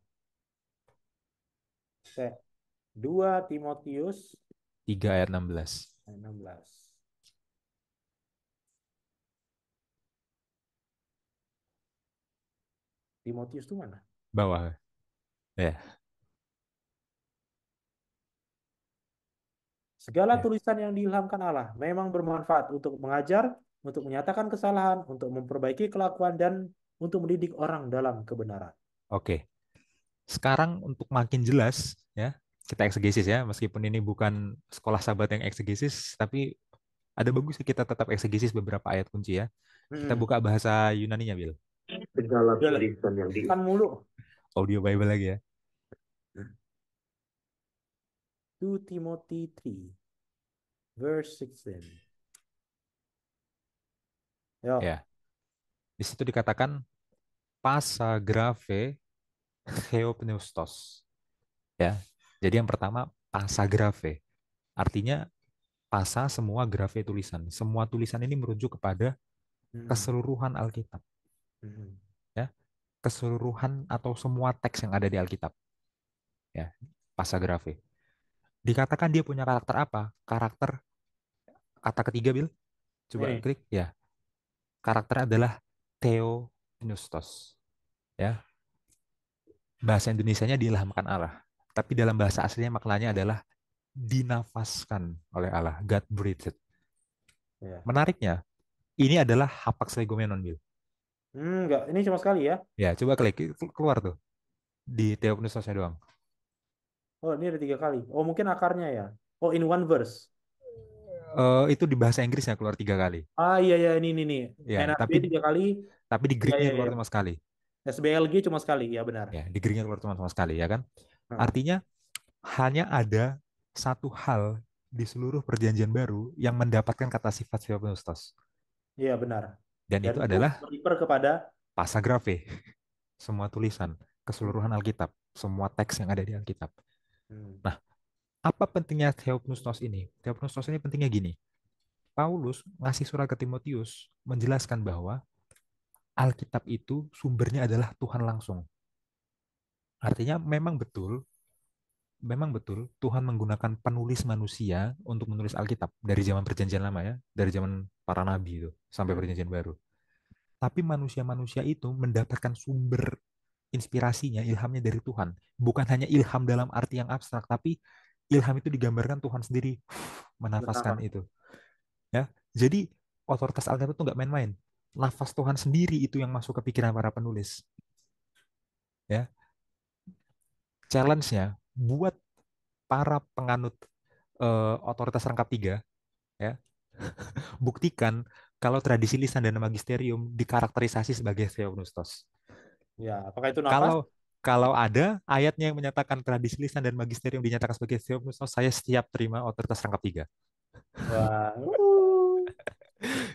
2 Timotius 3 ayat 16 ayat 16. Timotius itu mana? bawah ya. Segala Ya. tulisan yang diilhamkan Allah memang bermanfaat untuk mengajar, untuk menyatakan kesalahan, untuk memperbaiki kelakuan, dan untuk mendidik orang dalam kebenaran. Oke. Sekarang untuk makin jelas ya, kita eksegesis ya, meskipun ini bukan sekolah sahabat yang eksegesis, tapi ada bagusnya kita tetap eksegesis beberapa ayat kunci ya. Kita Hmm. buka bahasa Yunaninya, Bil. Segala Udah lah, tulisan yang di kan mulu. Audio Bible lagi ya. 2 Timothy 3 verse 16. Yo. Ya, di situ dikatakan pasa grave theopneustos. Ya, jadi yang pertama pasa grave. Artinya pasa semua grave tulisan. Semua tulisan ini merujuk kepada Mm-mm. keseluruhan Alkitab. Mm-mm. Ya, keseluruhan atau semua teks yang ada di Alkitab. Ya, pasa grave. Dikatakan dia punya karakter apa? Karakter kata ketiga, Bil. Coba Ini. klik. Ya, karakternya adalah theopneustos. Ya, bahasa Indonesianya diilhamkan Allah. Tapi dalam bahasa aslinya maknanya adalah dinafaskan oleh Allah. God breathed. Ya. Menariknya, ini adalah hapax legomenon, Bil. Enggak, ini cuma sekali ya. Ya, coba klik keluar tuh di Theopneustosnya doang. Oh, ini ada 3 kali. Oh, mungkin akarnya ya. Oh, in one verse. Itu di bahasa Inggrisnya keluar 3 kali. Ah, iya, iya, ini nih. Ya, NAB tapi 3 kali. di Iya, Greek-nya iya, keluar iya. cuma sekali. SBLG cuma sekali, ya benar. Ya, di Greek-nya keluar cuma sekali, ya kan? Heeh. Artinya hanya ada satu hal di seluruh perjanjian baru yang mendapatkan kata sifat Theopneustos. Iya, benar. Dan Dan itu itu adalah merefer kepada passagraphe. Semua tulisan, keseluruhan Alkitab, semua teks yang ada di Alkitab. Hmm. Nah, apa pentingnya Theopneustos ini? Theopneustos ini pentingnya gini. Paulus ngasih surat ke Timotius menjelaskan bahwa Alkitab itu sumbernya adalah Tuhan langsung. Artinya memang betul Tuhan menggunakan penulis manusia untuk menulis Alkitab dari zaman Perjanjian Lama ya, dari zaman para nabi itu sampai Hmm. Perjanjian Baru. Tapi manusia-manusia itu mendapatkan sumber inspirasinya, ilhamnya dari Tuhan. Bukan hanya ilham dalam arti yang abstrak, tapi ilham itu digambarkan Tuhan sendiri menafaskan Bernafas. itu. Ya, jadi otoritas Alkitab itu nggak main-main. Nafas Tuhan sendiri itu yang masuk ke pikiran para penulis. Ya, challenge-nya buat para penganut otoritas rangkap tiga, ya, buktikan kalau tradisi lisan dan magisterium dikarakterisasi sebagai theopneustos. Ya, apakah itu nafas? Kalau kalau ada ayatnya yang menyatakan tradisi lisan dan magisterium dinyatakan sebagai theopneustos, saya siap terima otoritas rangkap tiga. Wah.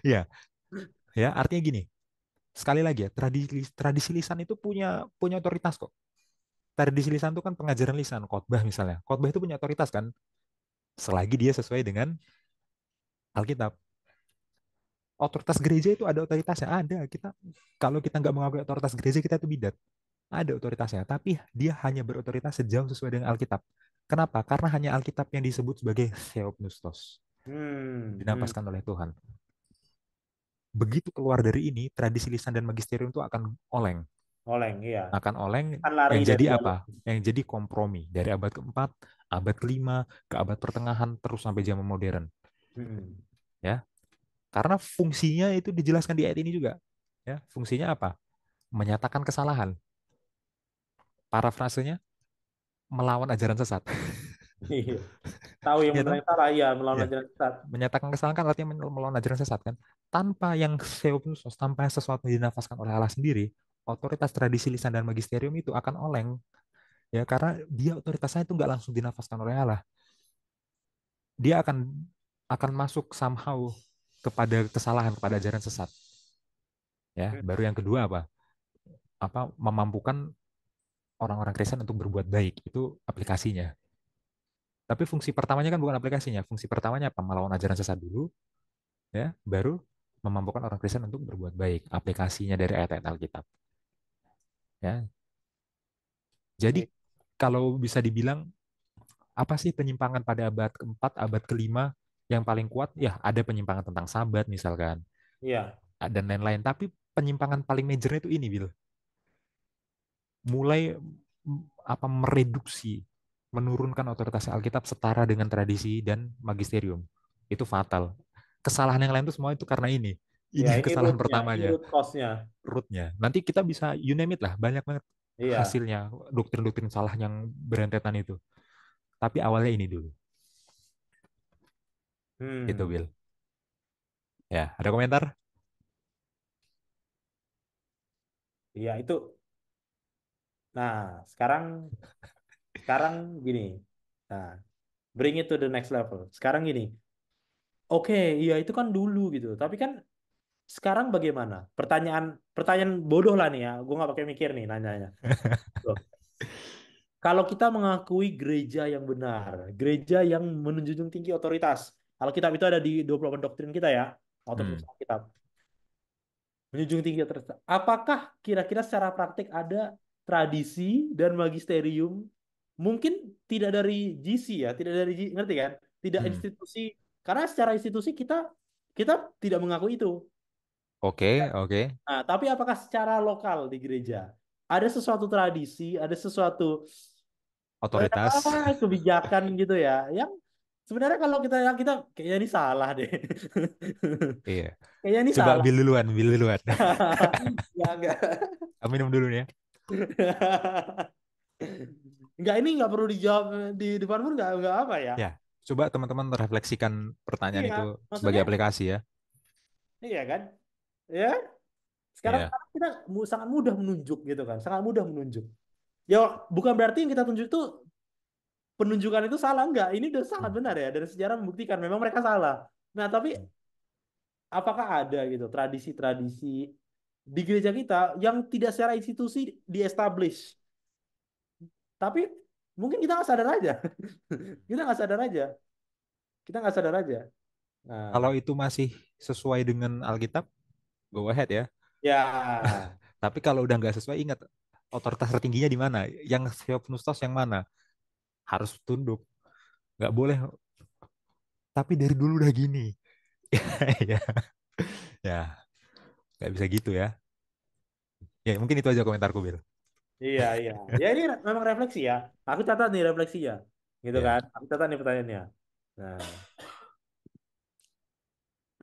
Ya, ya, artinya gini. Sekali lagi ya, tradisi lisan itu punya punya otoritas kok. Tradisi lisan itu kan pengajaran lisan, khotbah misalnya. Khotbah itu punya otoritas kan, selagi dia sesuai dengan Alkitab. Otoritas gereja itu ada otoritasnya, ada. Kalau kita nggak mengakui otoritas gereja, kita itu bidat. Ada otoritasnya, tapi dia hanya berotoritas sejauh sesuai dengan Alkitab. Kenapa? Karena hanya Alkitab yang disebut sebagai theopneustos, Hmm. Hmm. dinapaskan oleh Tuhan. Begitu keluar dari ini, tradisi lisan dan magisterium itu akan oleng. Oleng, iya. Akan oleng Kan lari yang dari jadi jalur. apa? Yang jadi kompromi dari abad keempat, abad kelima, ke abad pertengahan, terus sampai zaman modern. Hmm. Ya, karena fungsinya itu dijelaskan di ayat ini juga. Ya, fungsinya apa? Menyatakan kesalahan. Parafrasenya, melawan ajaran sesat. Iya. Tahu yang Ya benar toh? yang salah, iya, melawan Ya, ajaran sesat. menyatakan kesalahan kan artinya melawan ajaran sesat kan. Tanpa yang theopneustos, tanpa sesuatu yang dinafaskan oleh Allah sendiri, otoritas tradisi lisan dan magisterium itu akan oleng. Ya, karena dia otoritasnya itu nggak langsung dinafaskan oleh Allah. Dia akan masuk somehow kepada kesalahan, kepada ajaran sesat. Ya, Hmm. baru yang kedua apa? Memampukan orang-orang Kristen untuk berbuat baik. Itu aplikasinya. Tapi fungsi pertamanya kan bukan aplikasinya. Fungsi pertamanya apa? Melawan ajaran sesat dulu, ya, baru memampukan orang Kristen untuk berbuat baik. Aplikasinya dari ayat-ayat Alkitab. Ya, jadi Iya. kalau bisa dibilang apa sih penyimpangan pada abad keempat, abad kelima yang paling kuat? Ya, ada penyimpangan tentang Sabat misalkan, Iya. dan lain-lain. Tapi penyimpangan paling majornya itu ini, Bil. Mulai mereduksi, menurunkan otoritas Alkitab setara dengan tradisi dan magisterium. Itu fatal. Kesalahan yang lain itu semua itu karena ini. Iya, Ini ini kesalahan rootnya, ini pertamanya, root cause-nya. rootnya. Nanti kita bisa you name it lah, banyak banget Iya. hasilnya, doktrin-doktrin salah yang berentetan itu. Tapi awalnya ini dulu. Itu, Hmm. Bill. Ya, ada komentar? Iya, itu. Nah, sekarang sekarang gini. Nah, bring it to the next level. Sekarang gini. Oke, iya itu kan dulu gitu. Tapi kan sekarang bagaimana? Pertanyaan pertanyaan bodoh lah nih ya. Gue nggak pakai mikir nih nanyanya. Loh, kalau kita mengakui gereja yang benar, gereja yang menjunjung tinggi otoritas. Alkitab itu ada di 28 doktrin kita ya. Otoritas Hmm. Alkitab. Menjunjung tinggi otoritas. Apakah kira-kira secara praktik ada tradisi dan magisterium mungkin tidak dari GC ya, tidak dari ngerti kan? Tidak Hmm. institusi karena secara institusi kita kita tidak mengakui itu. Oke, oke. Nah, tapi apakah secara lokal di gereja ada sesuatu tradisi, ada sesuatu Otoritas. kebijakan gitu ya, yang sebenarnya kalau kita kayaknya ini salah deh. Iya. Kayaknya ini Coba salah. Bill duluan, Bill duluan. Enggak. Aku minum dulu nih ya. Enggak, ini nggak perlu dijawab di depan pun nggak apa ya. Ya, coba teman-teman refleksikan pertanyaan Iya, itu sebagai maksudnya aplikasi ya. iya kan? Ya, sekarang Iya. kita sangat mudah menunjuk gitu kan, sangat mudah menunjuk. Ya, bukan berarti yang kita tunjuk itu penunjukan itu salah, enggak. Ini udah sangat Hmm. benar ya, dari sejarah membuktikan memang mereka salah. Nah, tapi apakah ada gitu tradisi-tradisi di gereja kita yang tidak secara institusi di-establish, tapi mungkin kita nggak sadar aja. Kita nggak sadar aja. Kita nggak sadar aja. Nah, Kalau itu masih sesuai dengan Alkitab, go ahead ya. ya, Tapi kalau udah nggak sesuai, ingat otoritas tertingginya di mana? Yang Theopneustos yang mana? Harus tunduk. Nggak boleh. Tapi dari dulu udah gini. Ya, ya, nggak bisa gitu ya. Ya, mungkin itu aja komentarku, Bil. iya, iya. Ya ini memang refleksi ya. Aku catat nih refleksinya, gitu Ya, kan? Aku catat nih pertanyaannya. Nah,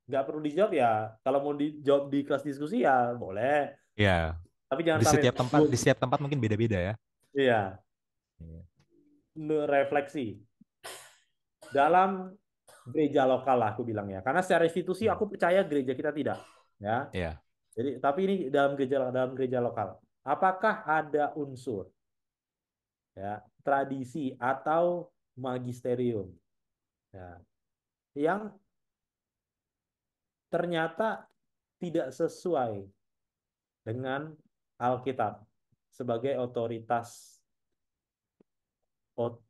nggak perlu dijawab ya. Kalau mau dijawab di kelas diskusi ya boleh. ya. Tapi jangan Di sampai setiap tempat, Facebook. di setiap tempat mungkin beda-beda ya. Iya, Iya. refleksi dalam gereja lokal lah aku bilang ya. Karena secara institusi Hmm. aku percaya gereja kita tidak, ya. Ya, Jadi tapi ini dalam gereja lokal. Apakah ada unsur ya tradisi atau magisterium ya yang ternyata tidak sesuai dengan Alkitab sebagai ot-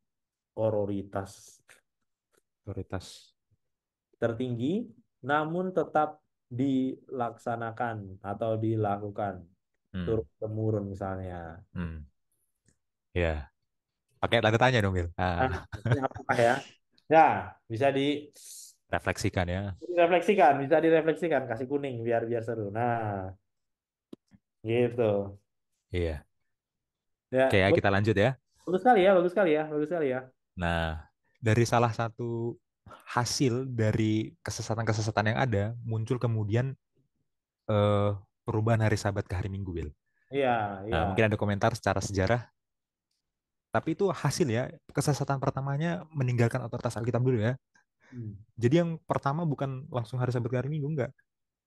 otoritas otoritas. tertinggi, namun tetap dilaksanakan atau dilakukan Hmm. turun temurun misalnya. Hmm. Ya, pakai tanda tanya dong, Bil. Nah, Ah, ini apakah ya? Ya, bisa refleksikan ya. direfleksikan, bisa direfleksikan, kasih kuning biar biar seru. Nah, gitu. Iya. Ya, Oke, ya kita lanjut ya. bagus sekali ya, bagus sekali ya, bagus sekali ya. Nah, dari salah satu hasil dari kesesatan-kesesatan yang ada, muncul kemudian eh, perubahan hari Sabat ke hari Minggu, Bil. Iya, Nah, iya. mungkin ada komentar secara sejarah, tapi itu hasil ya. Kesesatan pertamanya meninggalkan otoritas Alkitab dulu ya. Hmm, Jadi yang pertama bukan langsung hari Sabat ke hari Minggu, enggak.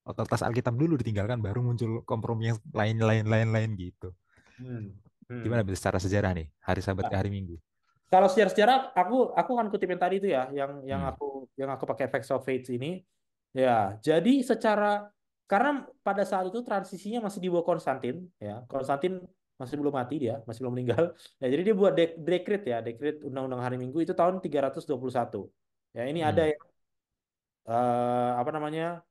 Otoritas Alkitab dulu ditinggalkan, baru muncul kompromi yang lain-lain gitu. hmm, Gimana hmm. Bil, secara sejarah nih, hari Sabat ke Nah, hari Minggu? kalau sejarah-sejarah, aku akan kutip yang tadi itu ya, yang Hmm. aku pakai Facts of Faith ini. Ya, jadi secara karena pada saat itu transisinya masih di bawah Konstantin, ya. Konstantin masih belum mati dia, masih belum meninggal. Ya, jadi dia buat dekret ya, dekret Undang-Undang Hari Minggu itu tahun 321. Ya, ini ada Hmm. yang apa namanya?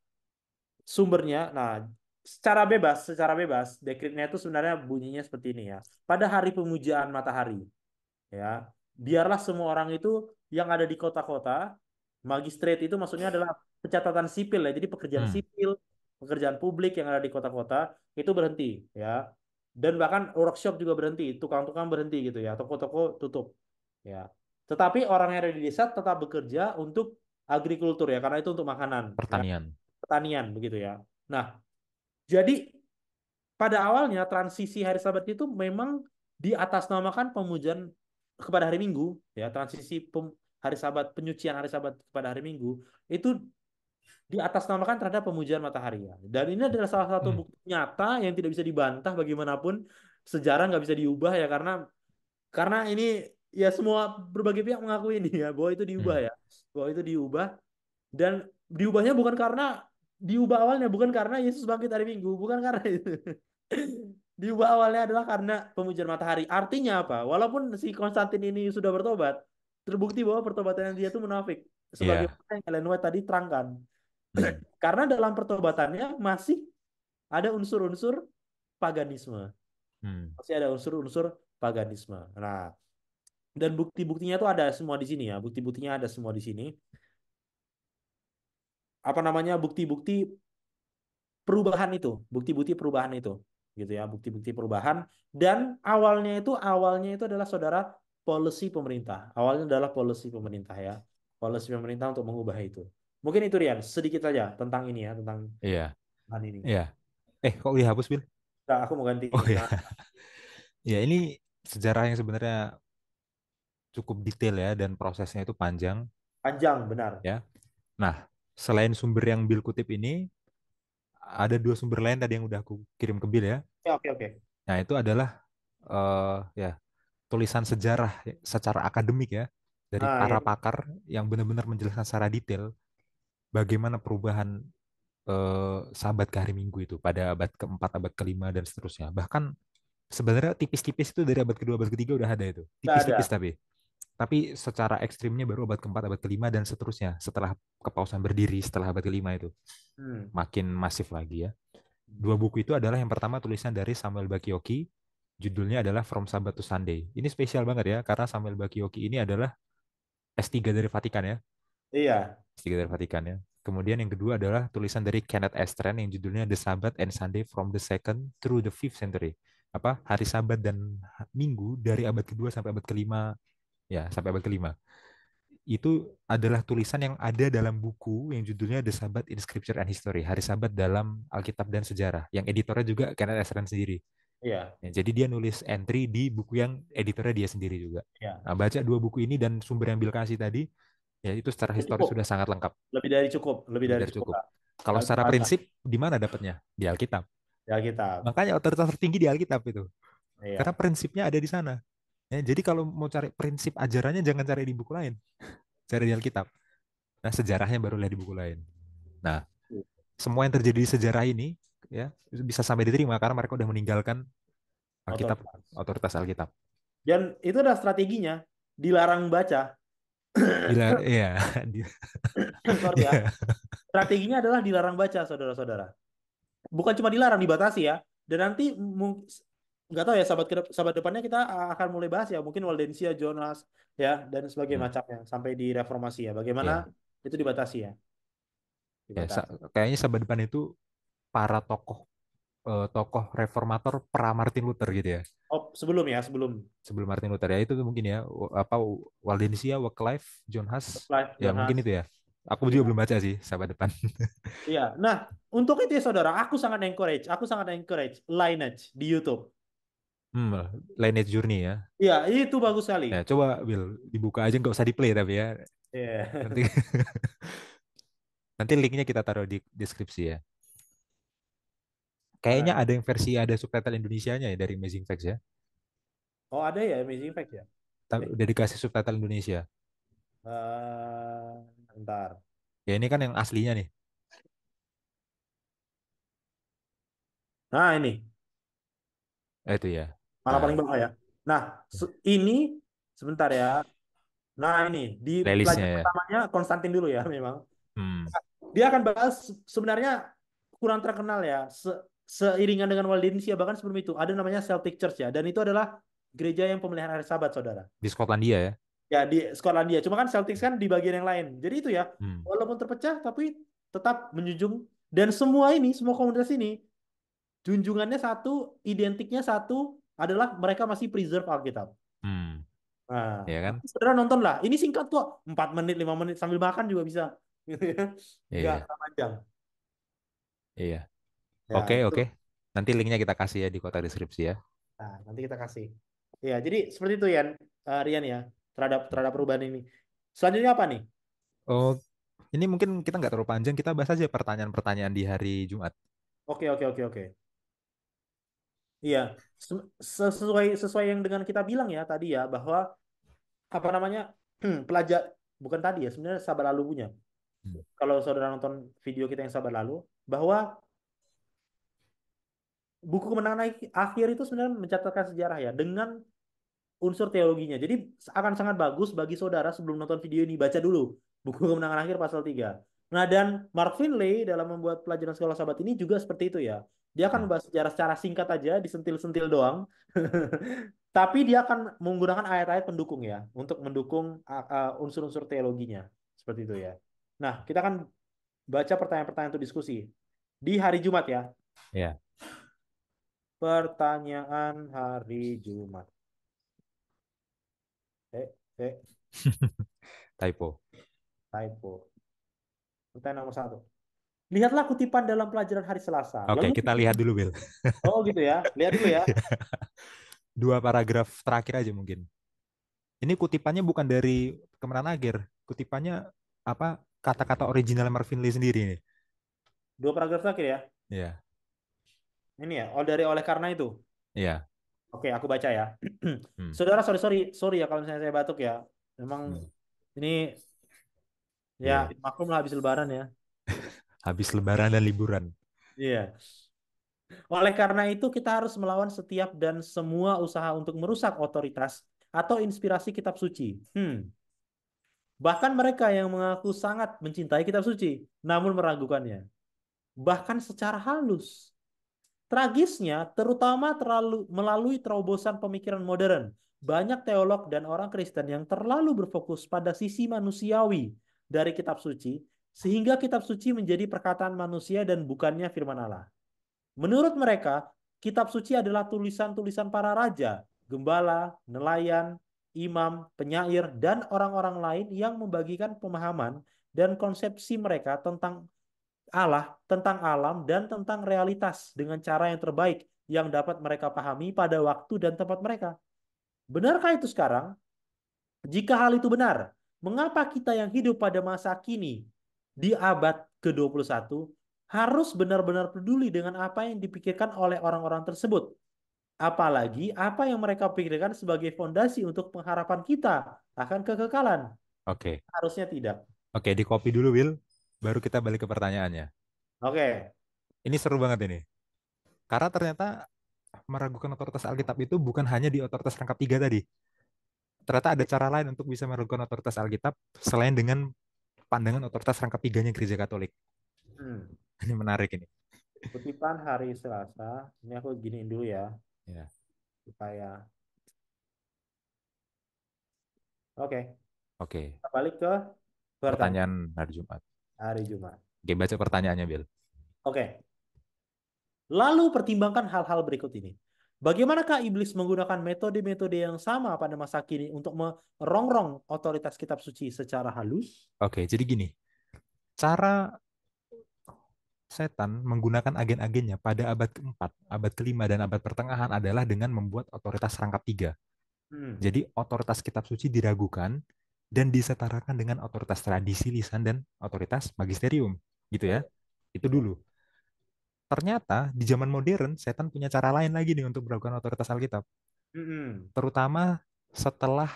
Sumbernya. Nah, secara bebas, dekretnya itu sebenarnya bunyinya seperti ini ya. Pada hari pemujaan matahari, ya, biarlah semua orang itu yang ada di kota-kota, magistrate itu maksudnya adalah pencatatan sipil ya, jadi pekerjaan Hmm. sipil, pekerjaan publik yang ada di kota-kota itu berhenti ya, dan bahkan workshop juga berhenti, tukang-tukang berhenti gitu ya, toko-toko tutup ya, tetapi orang yang ada di desa tetap bekerja untuk agrikultur ya, karena itu untuk makanan ya, Pertanian. pertanian begitu ya. Nah, jadi pada awalnya transisi hari Sabat itu memang diatasnamakan pemujaan kepada hari Minggu, ya transisi hari Sabat, penyucian hari Sabat kepada hari Minggu itu diatasnamakan terhadap pemujaan matahari ya. Dan ini adalah salah satu Hmm. bukti nyata yang tidak bisa dibantah bagaimanapun, sejarah nggak bisa diubah ya, karena ini ya semua berbagai pihak mengakui ini ya bahwa itu diubah Hmm. ya, bahwa itu diubah dan diubahnya bukan karena diubah awalnya bukan karena Yesus bangkit hari Minggu, bukan karena itu. Diubah awalnya adalah karena pemujian matahari. Artinya apa? Walaupun si Konstantin ini sudah bertobat, terbukti bahwa pertobatannya dia itu munafik. Iya. Sebagaimana yang Ellen White tadi terangkan. Hmm. Karena dalam pertobatannya masih ada unsur-unsur paganisme. Hmm. Masih ada unsur-unsur paganisme. Nah, dan bukti-buktinya tuh ada semua di sini ya. Bukti-buktinya ada semua di sini. Apa namanya? Bukti-bukti perubahan itu, bukti-bukti perubahan itu, gitu ya, bukti-bukti perubahan. Dan awalnya itu adalah saudara policy pemerintah. Awalnya adalah policy pemerintah ya, policy pemerintah untuk mengubah itu. Mungkin itu Rian, sedikit saja tentang ini ya, tentang Iya. bahan ini. Iya. Kok dihapus, Bil? Nah, aku mau ganti Oh ya. nah, Ya, ini sejarah yang sebenarnya cukup detail ya dan prosesnya itu panjang panjang benar. ya. Nah, selain sumber yang Bill kutip ini, ada dua sumber lain tadi yang udah aku kirim ke Bill ya. Ya, oke oke. Nah, itu adalah ya tulisan sejarah secara akademik ya dari Nah, para ya. pakar yang benar-benar menjelaskan secara detail bagaimana perubahan sahabat ke hari Minggu itu pada abad keempat, abad kelima dan seterusnya. Bahkan sebenarnya tipis-tipis itu dari abad kedua, abad ketiga udah ada itu. Nggak ada. Tipis-tipis tapi secara ekstrimnya baru abad keempat, abad kelima dan seterusnya. Setelah kepausan berdiri, setelah abad kelima itu Hmm. makin masif lagi ya. Dua buku itu adalah yang pertama tulisan dari Samuel Bakioki, judulnya adalah From Sabbath to Sunday. Ini spesial banget ya, karena Samuel Bakioki ini adalah S3 dari Vatikan ya, Iya. S3 dari Vatikan ya. Kemudian yang kedua adalah tulisan dari Kenneth Estren yang judulnya The Sabbath and Sunday from the Second through the Fifth Century. Apa hari Sabat dan Minggu dari abad kedua sampai abad kelima ya, sampai abad kelima. Itu adalah tulisan yang ada dalam buku yang judulnya The Sabbath in Scripture and History, Hari Sabat dalam Alkitab dan Sejarah, yang editornya juga Kenneth Estren sendiri. Iya. Ya, jadi dia nulis entry di buku yang editornya dia sendiri juga. Iya. Nah, baca dua buku ini dan sumber yang Bill kasih tadi, ya itu secara historis Cukup. sudah sangat lengkap, Lebih dari cukup. Lebih lebih dari dari cukup cukup. lah. Kalau Kalau secara baca prinsip, di mana dapatnya? Di Alkitab. ya kita. Makanya otoritas tertinggi di Alkitab itu. Karena Iya. prinsipnya ada di sana. Ya, jadi kalau mau cari prinsip ajarannya jangan cari di buku lain, cari di Alkitab. Nah, sejarahnya baru lihat di buku lain. Nah, semua yang terjadi di sejarah ini ya bisa sampai diterima karena mereka udah meninggalkan Alkitab, Otoritas. otoritas Alkitab. Dan itu adalah strateginya. Dilarang baca. Iya, Sorry ya. iya, Strateginya adalah dilarang baca, saudara-saudara. Bukan cuma dilarang, dibatasi ya. Dan nanti nggak tahu ya, sahabat depannya kita akan mulai bahas ya. Mungkin Waldensia, Jonas, ya, dan sebagainya Hmm, macamnya. Sampai di reformasi ya. Bagaimana iya. itu dibatasi ya. Ya, Dibatasi. kayaknya sahabat depan itu para tokoh reformator pra Martin Luther gitu ya. Oh, sebelum ya, sebelum Sebelum Martin Luther ya itu mungkin ya apa Waldensia, Wycliffe, John Huss, Live ya mungkin Jonas. itu ya. Aku juga Iya. belum baca sih sahabat depan. Iya. Nah, untuk itu ya saudara, aku sangat encourage Lineage di YouTube. Lineage Journey ya. Iya, itu bagus sekali. Ya, coba Bill dibuka aja nggak usah di play tapi ya. Nanti Iya. nanti linknya kita taruh di deskripsi ya. Kayaknya Nah, ada yang versi ada subtitle Indonesianya ya dari Amazing Facts ya. oh ada ya Amazing Fact ya. Eh, Udah dikasih subtitle Indonesia. Bentar. Ya ini kan yang aslinya nih. Nah, ini Itu ya. mana Nah, paling bawah ya. Nah, ini sebentar ya. Nah, ini di playlistnya pelajaran ya. pertamanya Konstantin dulu ya memang. Hmm. Dia akan bahas sebenarnya kurang terkenal ya. Seiringan dengan Waldensia bahkan sebelum itu ada namanya Celtic Church ya, dan itu adalah gereja yang pemeliharaan hari Sabat, saudara. Di Skotlandia ya. Ya di Skotlandia. Cuma kan Celtics kan di bagian yang lain. Jadi itu ya, Hmm. walaupun terpecah tapi tetap menjunjung, dan semua komunitas ini junjungannya satu, identiknya satu, adalah mereka masih preserve Alkitab. Hmm. Nah, Ya kan? nanti saudara nonton lah. Ini singkat kok, 4 menit, 5 menit sambil makan juga bisa. Gitu ya. Nggak Iya. panjang. Iya. Ya, Oke, itu. oke. Nanti linknya kita kasih ya di kotak deskripsi ya. Nah, nanti kita kasih. Ya, jadi seperti itu ya, Rian ya, terhadap terhadap perubahan ini. Selanjutnya apa nih? Oh, ini mungkin kita nggak terlalu panjang. Kita bahas aja pertanyaan-pertanyaan di hari Jumat. Oke, oke, oke, oke. Iya, sesuai sesuai yang dengan kita bilang ya tadi ya, bahwa apa namanya pelajar bukan tadi ya sebenarnya sahabat lalu punya. Hmm. Kalau saudara nonton video kita yang sahabat lalu, bahwa buku Kemenangan Akhir itu sebenarnya mencatatkan sejarah ya dengan unsur teologinya. Jadi akan sangat bagus bagi saudara sebelum nonton video ini baca dulu buku Kemenangan Akhir pasal 3. Nah, dan Mark Finley dalam membuat pelajaran sekolah sahabat ini juga seperti itu ya. Dia akan Hmm. membahas sejarah secara singkat aja, disentil-sentil doang. Tapi dia akan menggunakan ayat-ayat pendukung ya untuk mendukung unsur-unsur teologinya. Seperti itu ya. Nah, kita akan baca pertanyaan-pertanyaan untuk diskusi di hari Jumat ya. Ya, Pertanyaan hari Jumat. Eh, eh, typo. typo. Pertanyaan nomor 1. Lihatlah kutipan dalam pelajaran hari Selasa. Oke, Lalu kita lihat dulu, Bill. oh gitu ya. Lihat dulu ya. 2 paragraf terakhir aja mungkin. Ini kutipannya bukan dari Kemenangan Akhir. Kutipannya apa? Kata-kata original Marvin Lee sendiri nih. 2 paragraf terakhir ya. Iya, Ini ya. Oh dari oleh karena itu. iya. Oke, aku baca ya. Hmm. Saudara, sorry ya kalau misalnya saya batuk ya. Memang Hmm. ini ya Iya. maklum lah habis Lebaran ya. Habis Lebaran dan liburan. Iya. Oleh karena itu kita harus melawan setiap dan semua usaha untuk merusak otoritas atau inspirasi kitab suci. Bahkan mereka yang mengaku sangat mencintai kitab suci, namun meragukannya. Bahkan secara halus. Tragisnya, terutama melalui terobosan pemikiran modern, banyak teolog dan orang Kristen yang terlalu berfokus pada sisi manusiawi dari kitab suci, sehingga kitab suci menjadi perkataan manusia dan bukannya firman Allah. Menurut mereka, kitab suci adalah tulisan-tulisan para raja, gembala, nelayan, imam, penyair, dan orang-orang lain yang membagikan pemahaman dan konsepsi mereka tentang Allah, tentang alam, dan tentang realitas dengan cara yang terbaik yang dapat mereka pahami pada waktu dan tempat mereka. Benarkah itu sekarang? Jika hal itu benar, mengapa kita yang hidup pada masa kini di abad ke-21 harus benar-benar peduli dengan apa yang dipikirkan oleh orang-orang tersebut? Apalagi apa yang mereka pikirkan sebagai fondasi untuk pengharapan kita akan kekekalan? Oke. Harusnya tidak. Oke, di copy dulu, Will. Baru kita balik ke pertanyaannya. Oke. Ini seru banget ini. Karena ternyata meragukan otoritas Alkitab itu bukan hanya di otoritas rangkap 3 tadi. Ternyata ada cara lain untuk bisa meragukan otoritas Alkitab selain dengan pandangan otoritas rangkap 3-nya Gereja Katolik. Hmm. Ini menarik ini. Kutipan hari Selasa. Ini aku giniin dulu ya. Ya. Supaya. Oke. Oke. Kita balik ke pertanyaan Pertanyaan hari Jumat. hari Jumat. Oke, baca pertanyaannya, Bill. Oke. Lalu pertimbangkan hal-hal berikut ini. Bagaimanakah iblis menggunakan metode-metode yang sama pada masa kini untuk merongrong otoritas kitab suci secara halus? Oke, jadi gini. Cara setan menggunakan agen-agennya pada abad keempat, abad kelima, dan abad pertengahan adalah dengan membuat otoritas rangkap 3. Hmm. Jadi otoritas kitab suci diragukan dan disetarakan dengan otoritas tradisi lisan dan otoritas magisterium. Gitu ya. Itu Ya. dulu. Ternyata di zaman modern setan punya cara lain lagi nih untuk meragukan otoritas Alkitab. Hmm. Terutama setelah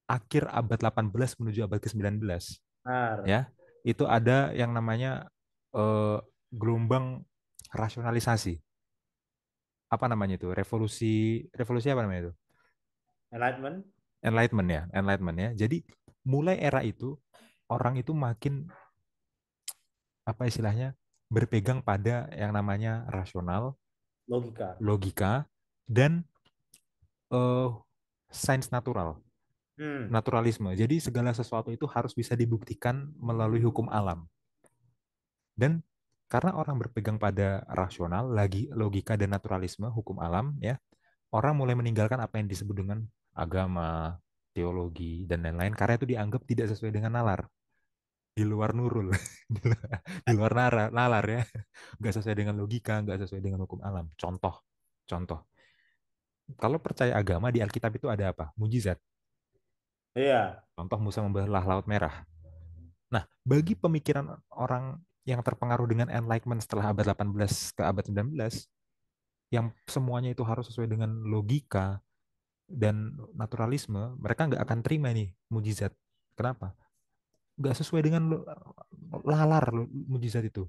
akhir abad 18 menuju abad ke-19. Benar. Ya. Itu ada yang namanya eh, gelombang rasionalisasi. Apa namanya itu? Revolusi revolusi apa namanya itu? Enlightenment. Enlightenment ya. Jadi mulai era itu orang itu makin apa istilahnya berpegang pada yang namanya rasional, Logika. logika, dan eh, sains natural, Hmm. naturalisme. Jadi segala sesuatu itu harus bisa dibuktikan melalui hukum alam. Dan karena orang berpegang pada rasional, lagi logika dan naturalisme, hukum alam, ya, orang mulai meninggalkan apa yang disebut dengan agama, teologi, dan lain-lain karena itu dianggap tidak sesuai dengan nalar, di luar nurul, di luar nalar ya, nggak sesuai dengan logika, nggak sesuai dengan hukum alam. Contoh, contoh, kalau percaya agama di Alkitab itu ada apa? Mujizat. Iya. Contoh Musa membelah Laut Merah. Nah, bagi pemikiran orang yang terpengaruh dengan Enlightenment setelah abad 18 ke abad 19, yang semuanya itu harus sesuai dengan logika, dan naturalisme, mereka nggak akan terima nih mujizat. Kenapa? Nggak sesuai dengan lalar mujizat itu.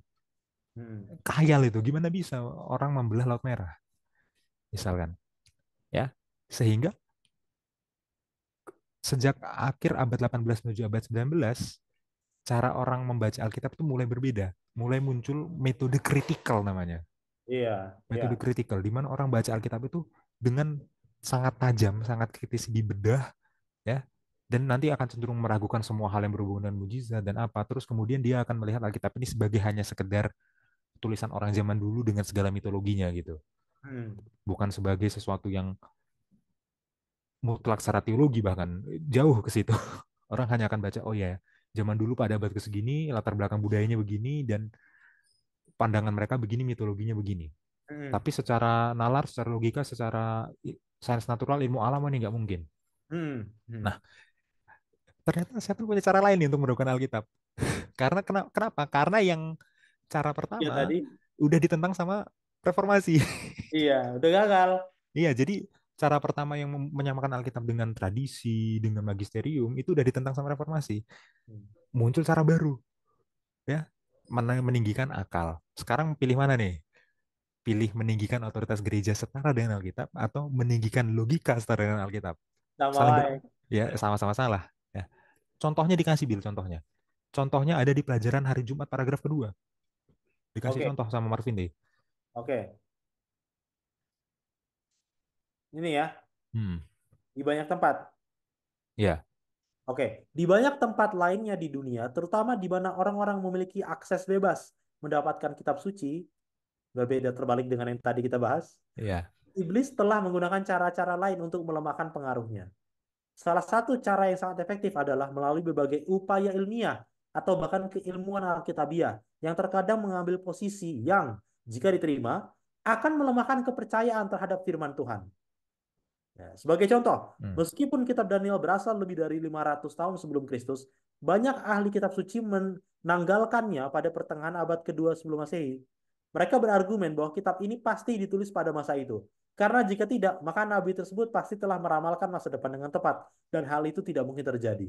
Hmm. Khayal itu. Gimana bisa orang membelah Laut Merah? Misalkan. Ya. Sehingga sejak akhir abad 18 menuju abad 19, cara orang membaca Alkitab itu mulai berbeda. Mulai muncul metode kritikal namanya. Iya, iya. Metode kritikal, di mana orang baca Alkitab itu dengan sangat tajam, sangat kritis dibedah, ya, dan nanti akan cenderung meragukan semua hal yang berhubungan dengan mujizat dan apa. Terus kemudian dia akan melihat Alkitab ini sebagai hanya sekedar tulisan orang zaman dulu dengan segala mitologinya gitu. Hmm. Bukan sebagai sesuatu yang mutlak secara teologi, bahkan jauh ke situ. Orang hanya akan baca, oh ya, zaman dulu pada abad ke segini, latar belakang budayanya begini, dan pandangan mereka begini, mitologinya begini. Hmm. Tapi secara nalar, secara logika, secara sains natural, ilmu alam ini nggak mungkin. Hmm. Hmm. Nah, ternyata saya tuh punya cara lain nih untuk menemukan Alkitab. Karena kenapa? Karena yang cara Ya pertama tadi, udah ditentang sama reformasi. iya, udah gagal. Iya, jadi cara pertama yang menyamakan Alkitab dengan tradisi, dengan magisterium itu udah ditentang sama reformasi. Hmm. Muncul cara baru, ya, meninggikan akal. Sekarang pilih mana nih? Pilih meninggikan otoritas gereja setara dengan Alkitab atau meninggikan logika setara dengan Alkitab? Sama Saling lain. ya sama-sama salah. Ya. Contohnya dikasih Bil, contohnya. Contohnya ada di pelajaran hari Jumat paragraf kedua. Dikasih Oke, contoh sama Marvin deh. oke. Ini ya, Hmm, di banyak tempat. ya, Oke, di banyak tempat lainnya di dunia, terutama di mana orang-orang memiliki akses bebas mendapatkan kitab suci, berbeda terbalik dengan yang tadi kita bahas, ya. iblis telah menggunakan cara-cara lain untuk melemahkan pengaruhnya. Salah satu cara yang sangat efektif adalah melalui berbagai upaya ilmiah atau bahkan keilmuan Alkitabiah yang terkadang mengambil posisi yang, jika diterima, akan melemahkan kepercayaan terhadap firman Tuhan. Ya, sebagai contoh, Hmm. meskipun kitab Daniel berasal lebih dari 500 tahun sebelum Kristus, banyak ahli kitab suci menanggalkannya pada pertengahan abad kedua sebelum Masehi. Mereka berargumen bahwa kitab ini pasti ditulis pada masa itu. Karena jika tidak, maka nabi tersebut pasti telah meramalkan masa depan dengan tepat, dan hal itu tidak mungkin terjadi.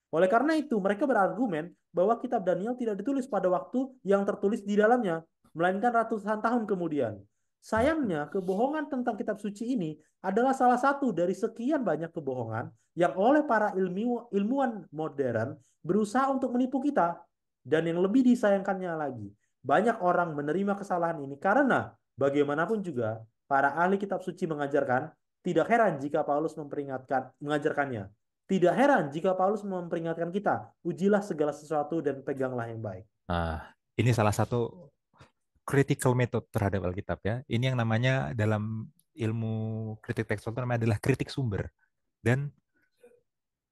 Oleh karena itu, mereka berargumen bahwa kitab Daniel tidak ditulis pada waktu yang tertulis di dalamnya, melainkan ratusan tahun kemudian. Sayangnya, kebohongan tentang kitab suci ini adalah salah satu dari sekian banyak kebohongan yang oleh para ilmuwan modern berusaha untuk menipu kita. Dan yang lebih disayangkannya lagi, banyak orang menerima kesalahan ini karena bagaimanapun juga para ahli kitab suci mengajarkan, tidak heran jika Paulus mengajarkannya. Tidak heran jika Paulus memperingatkan kita, ujilah segala sesuatu dan peganglah yang baik. Nah, ini salah satu critical method terhadap Alkitab ya. Ini yang namanya dalam ilmu kritik tekstual itu namanya adalah kritik sumber. Dan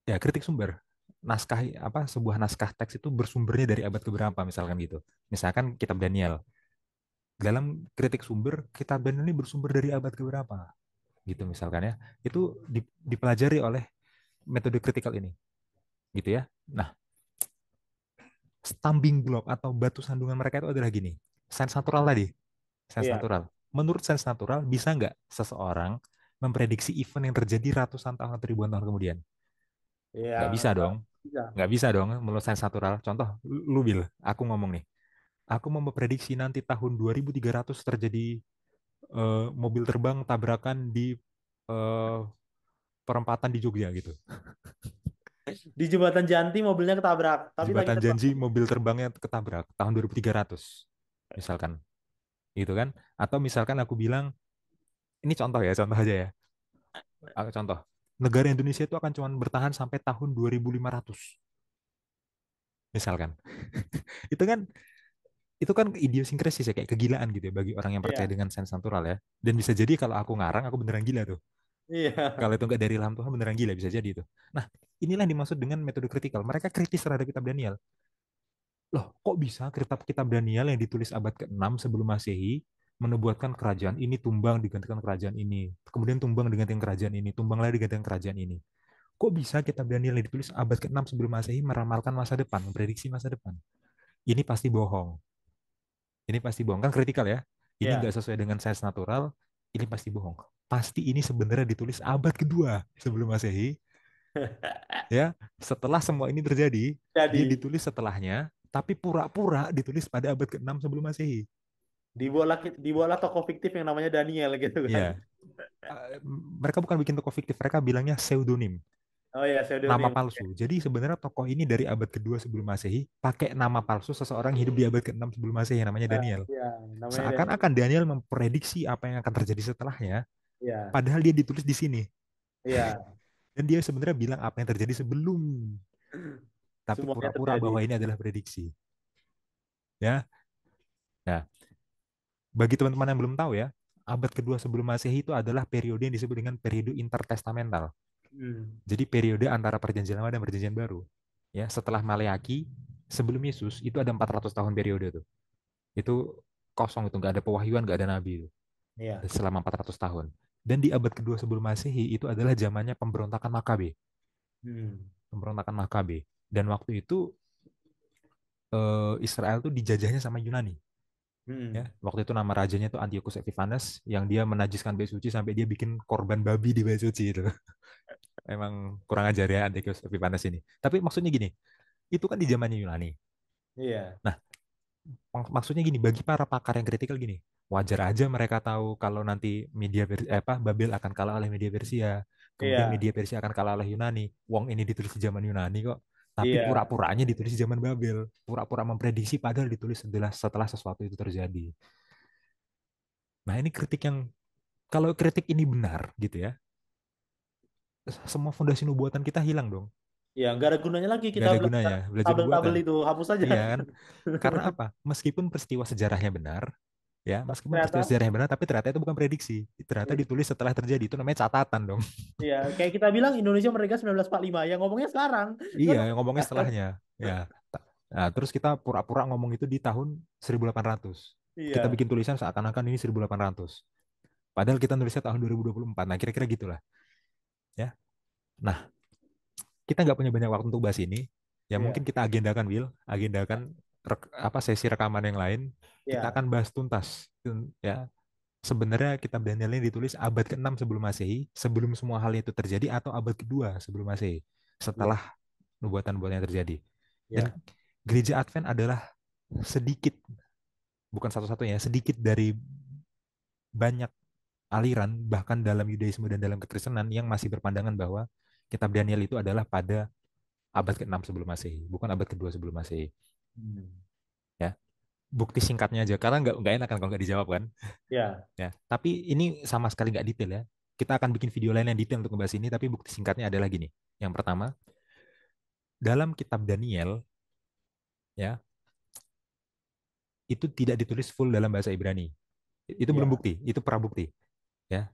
ya kritik sumber. Naskah apa sebuah naskah teks itu bersumbernya dari abad keberapa misalkan gitu. Misalkan kitab Daniel. Dalam kritik sumber, kitab Daniel ini bersumber dari abad keberapa gitu misalkan ya. Itu dipelajari oleh metode kritikal ini gitu ya. Nah, stumbling block atau batu sandungan mereka itu adalah gini. Sains natural tadi. Sains Iya, natural. Menurut sains natural, bisa nggak seseorang memprediksi event yang terjadi ratusan tahun atau ribuan tahun kemudian? iya, Nggak bisa enggak dong. bisa. Nggak bisa dong menurut sains natural. Contoh, lu Bil, aku ngomong nih. Aku mau memprediksi nanti tahun 2300 terjadi mobil terbang tabrakan di eh, perempatan di Jogja gitu. Di Jembatan Janti mobilnya ketabrak, tapi lagi Jembatan terbang. janji mobil terbangnya ketabrak tahun 2300 misalkan. Gitu kan? Atau misalkan aku bilang, ini contoh ya, contoh aja ya. Contoh, negara Indonesia itu akan cuma bertahan sampai tahun 2500 misalkan. Itu kan idiosinkresis ya, kayak kegilaan gitu ya bagi orang yang percaya Iya, dengan sains natural ya. Dan bisa jadi kalau aku ngarang aku beneran gila tuh. Kalau iya, itu nggak dari ilham Tuhan beneran gila bisa jadi itu. Nah, inilah yang dimaksud dengan metode kritikal. Mereka kritis terhadap kitab Daniel. Loh, kok bisa kitab Daniel yang ditulis abad ke-6 sebelum Masehi menubuatkan kerajaan ini tumbang digantikan kerajaan ini, kemudian tumbang digantikan kerajaan ini, tumbang lagi digantikan kerajaan ini. Kok bisa kitab Daniel yang ditulis abad ke-6 sebelum Masehi meramalkan masa depan, memprediksi masa depan? Ini pasti bohong. Ini pasti bohong. Kan kritikal ya. Ini nggak iya. sesuai dengan sains natural, ini pasti bohong. pasti ini sebenarnya ditulis abad kedua sebelum Masehi. Ya, setelah semua ini terjadi, dia Jadi ditulis setelahnya, tapi pura-pura ditulis pada abad ke-6 sebelum Masehi. dibuatlah tokoh fiktif yang namanya Daniel gitu kan. Ya, mereka bukan bikin tokoh fiktif, mereka bilangnya pseudonym, Oh ya, nama pseudonym. palsu. Jadi sebenarnya tokoh ini dari abad kedua sebelum Masehi pakai nama palsu seseorang yang hidup di abad ke-6 sebelum Masehi yang namanya Nah, Daniel. ya, namanya Daniel. Seakan-akan Daniel memprediksi apa yang akan terjadi setelahnya, Iya, padahal dia ditulis di sini. iya. Dan dia sebenarnya bilang apa yang terjadi sebelum, tapi Semuanya pura-pura terjadi. bahwa ini adalah prediksi. Ya, nah, bagi teman-teman yang belum tahu ya, abad kedua sebelum Masehi itu adalah periode yang disebut dengan periode intertestamental. Hmm. Jadi periode antara perjanjian lama dan perjanjian baru. Ya, setelah Maleaki, sebelum Yesus itu ada 400 tahun periode tuh. Itu kosong, itu nggak ada pewahyuan, nggak ada nabi itu Iya. selama 400 tahun. Dan di abad kedua sebelum Masehi itu adalah zamannya pemberontakan Makabe, Hmm. pemberontakan Makabe. Dan waktu itu Israel tuh dijajahnya sama Yunani. Ya, Hmm. waktu itu nama rajanya itu Antiochus Epiphanes yang dia menajiskan bait suci sampai dia bikin korban babi di bait suci itu. Emang kurang ajar ya Antiochus Epiphanes ini. Tapi maksudnya gini, itu kan di zamannya Yunani. Iya. Nah, maksudnya gini, bagi para pakar yang kritikal gini, wajar aja mereka tahu kalau nanti Babel akan kalah oleh media Persia, kemudian Iya. media Persia akan kalah oleh Yunani. Wong ini ditulis di zaman Yunani kok, tapi Iya. pura-puranya ditulis di zaman Babel, pura-pura memprediksi padahal ditulis setelah sesuatu itu terjadi. Nah, ini kritik yang kalau kritik ini benar gitu ya, semua fondasi nubuatan kita hilang dong. Iya, nggak ada gunanya lagi Nggak kita ada belajar gunanya belajar tabel-tabel nubuatan. itu, hapus aja. Iya kan? Karena apa? Meskipun peristiwa sejarahnya benar, ya, Tapi meskipun peristiwa ternyata, sejarahnya benar, tapi ternyata itu bukan prediksi. Ternyata iya, ditulis setelah terjadi. Itu namanya catatan dong. iya, kayak kita bilang Indonesia merdeka 1945, ya ngomongnya sekarang. Iya, Kan? ngomongnya setelahnya. Ya. Nah, terus kita pura-pura ngomong itu di tahun 1800. Kita Iya, bikin tulisan seakan-akan ini 1800. Padahal kita nulisnya tahun 2024. Nah, kira-kira gitulah. Ya. Nah, kita nggak punya banyak waktu untuk bahas ini. Ya iya, mungkin kita agendakan, Will. Agendakan sesi rekaman yang lain. Kita iya, akan bahas tuntas. Ya, sebenarnya kitab Daniel ini ditulis abad ke-6 sebelum Masehi, sebelum semua hal itu terjadi, atau abad kedua sebelum Masehi, iya, setelah nubuatan-nubuatan yang terjadi. Dan iya. gereja Advent adalah sedikit, bukan satu-satunya, sedikit dari banyak aliran, bahkan dalam Yudaisme dan dalam kekristenan yang masih berpandangan bahwa kitab Daniel itu adalah pada abad ke-6 sebelum Masehi, bukan abad kedua sebelum Masehi. Hmm. Ya, bukti singkatnya aja, karena nggak enak kan kalau nggak dijawab kan. Iya, Ya, tapi ini sama sekali nggak detail ya. Kita akan bikin video lain yang detail untuk membahas ini, tapi bukti singkatnya adalah gini. Yang pertama, dalam kitab Daniel, ya, itu tidak ditulis full dalam bahasa Ibrani. Itu belum iya. bukti, itu prabukti. Ya,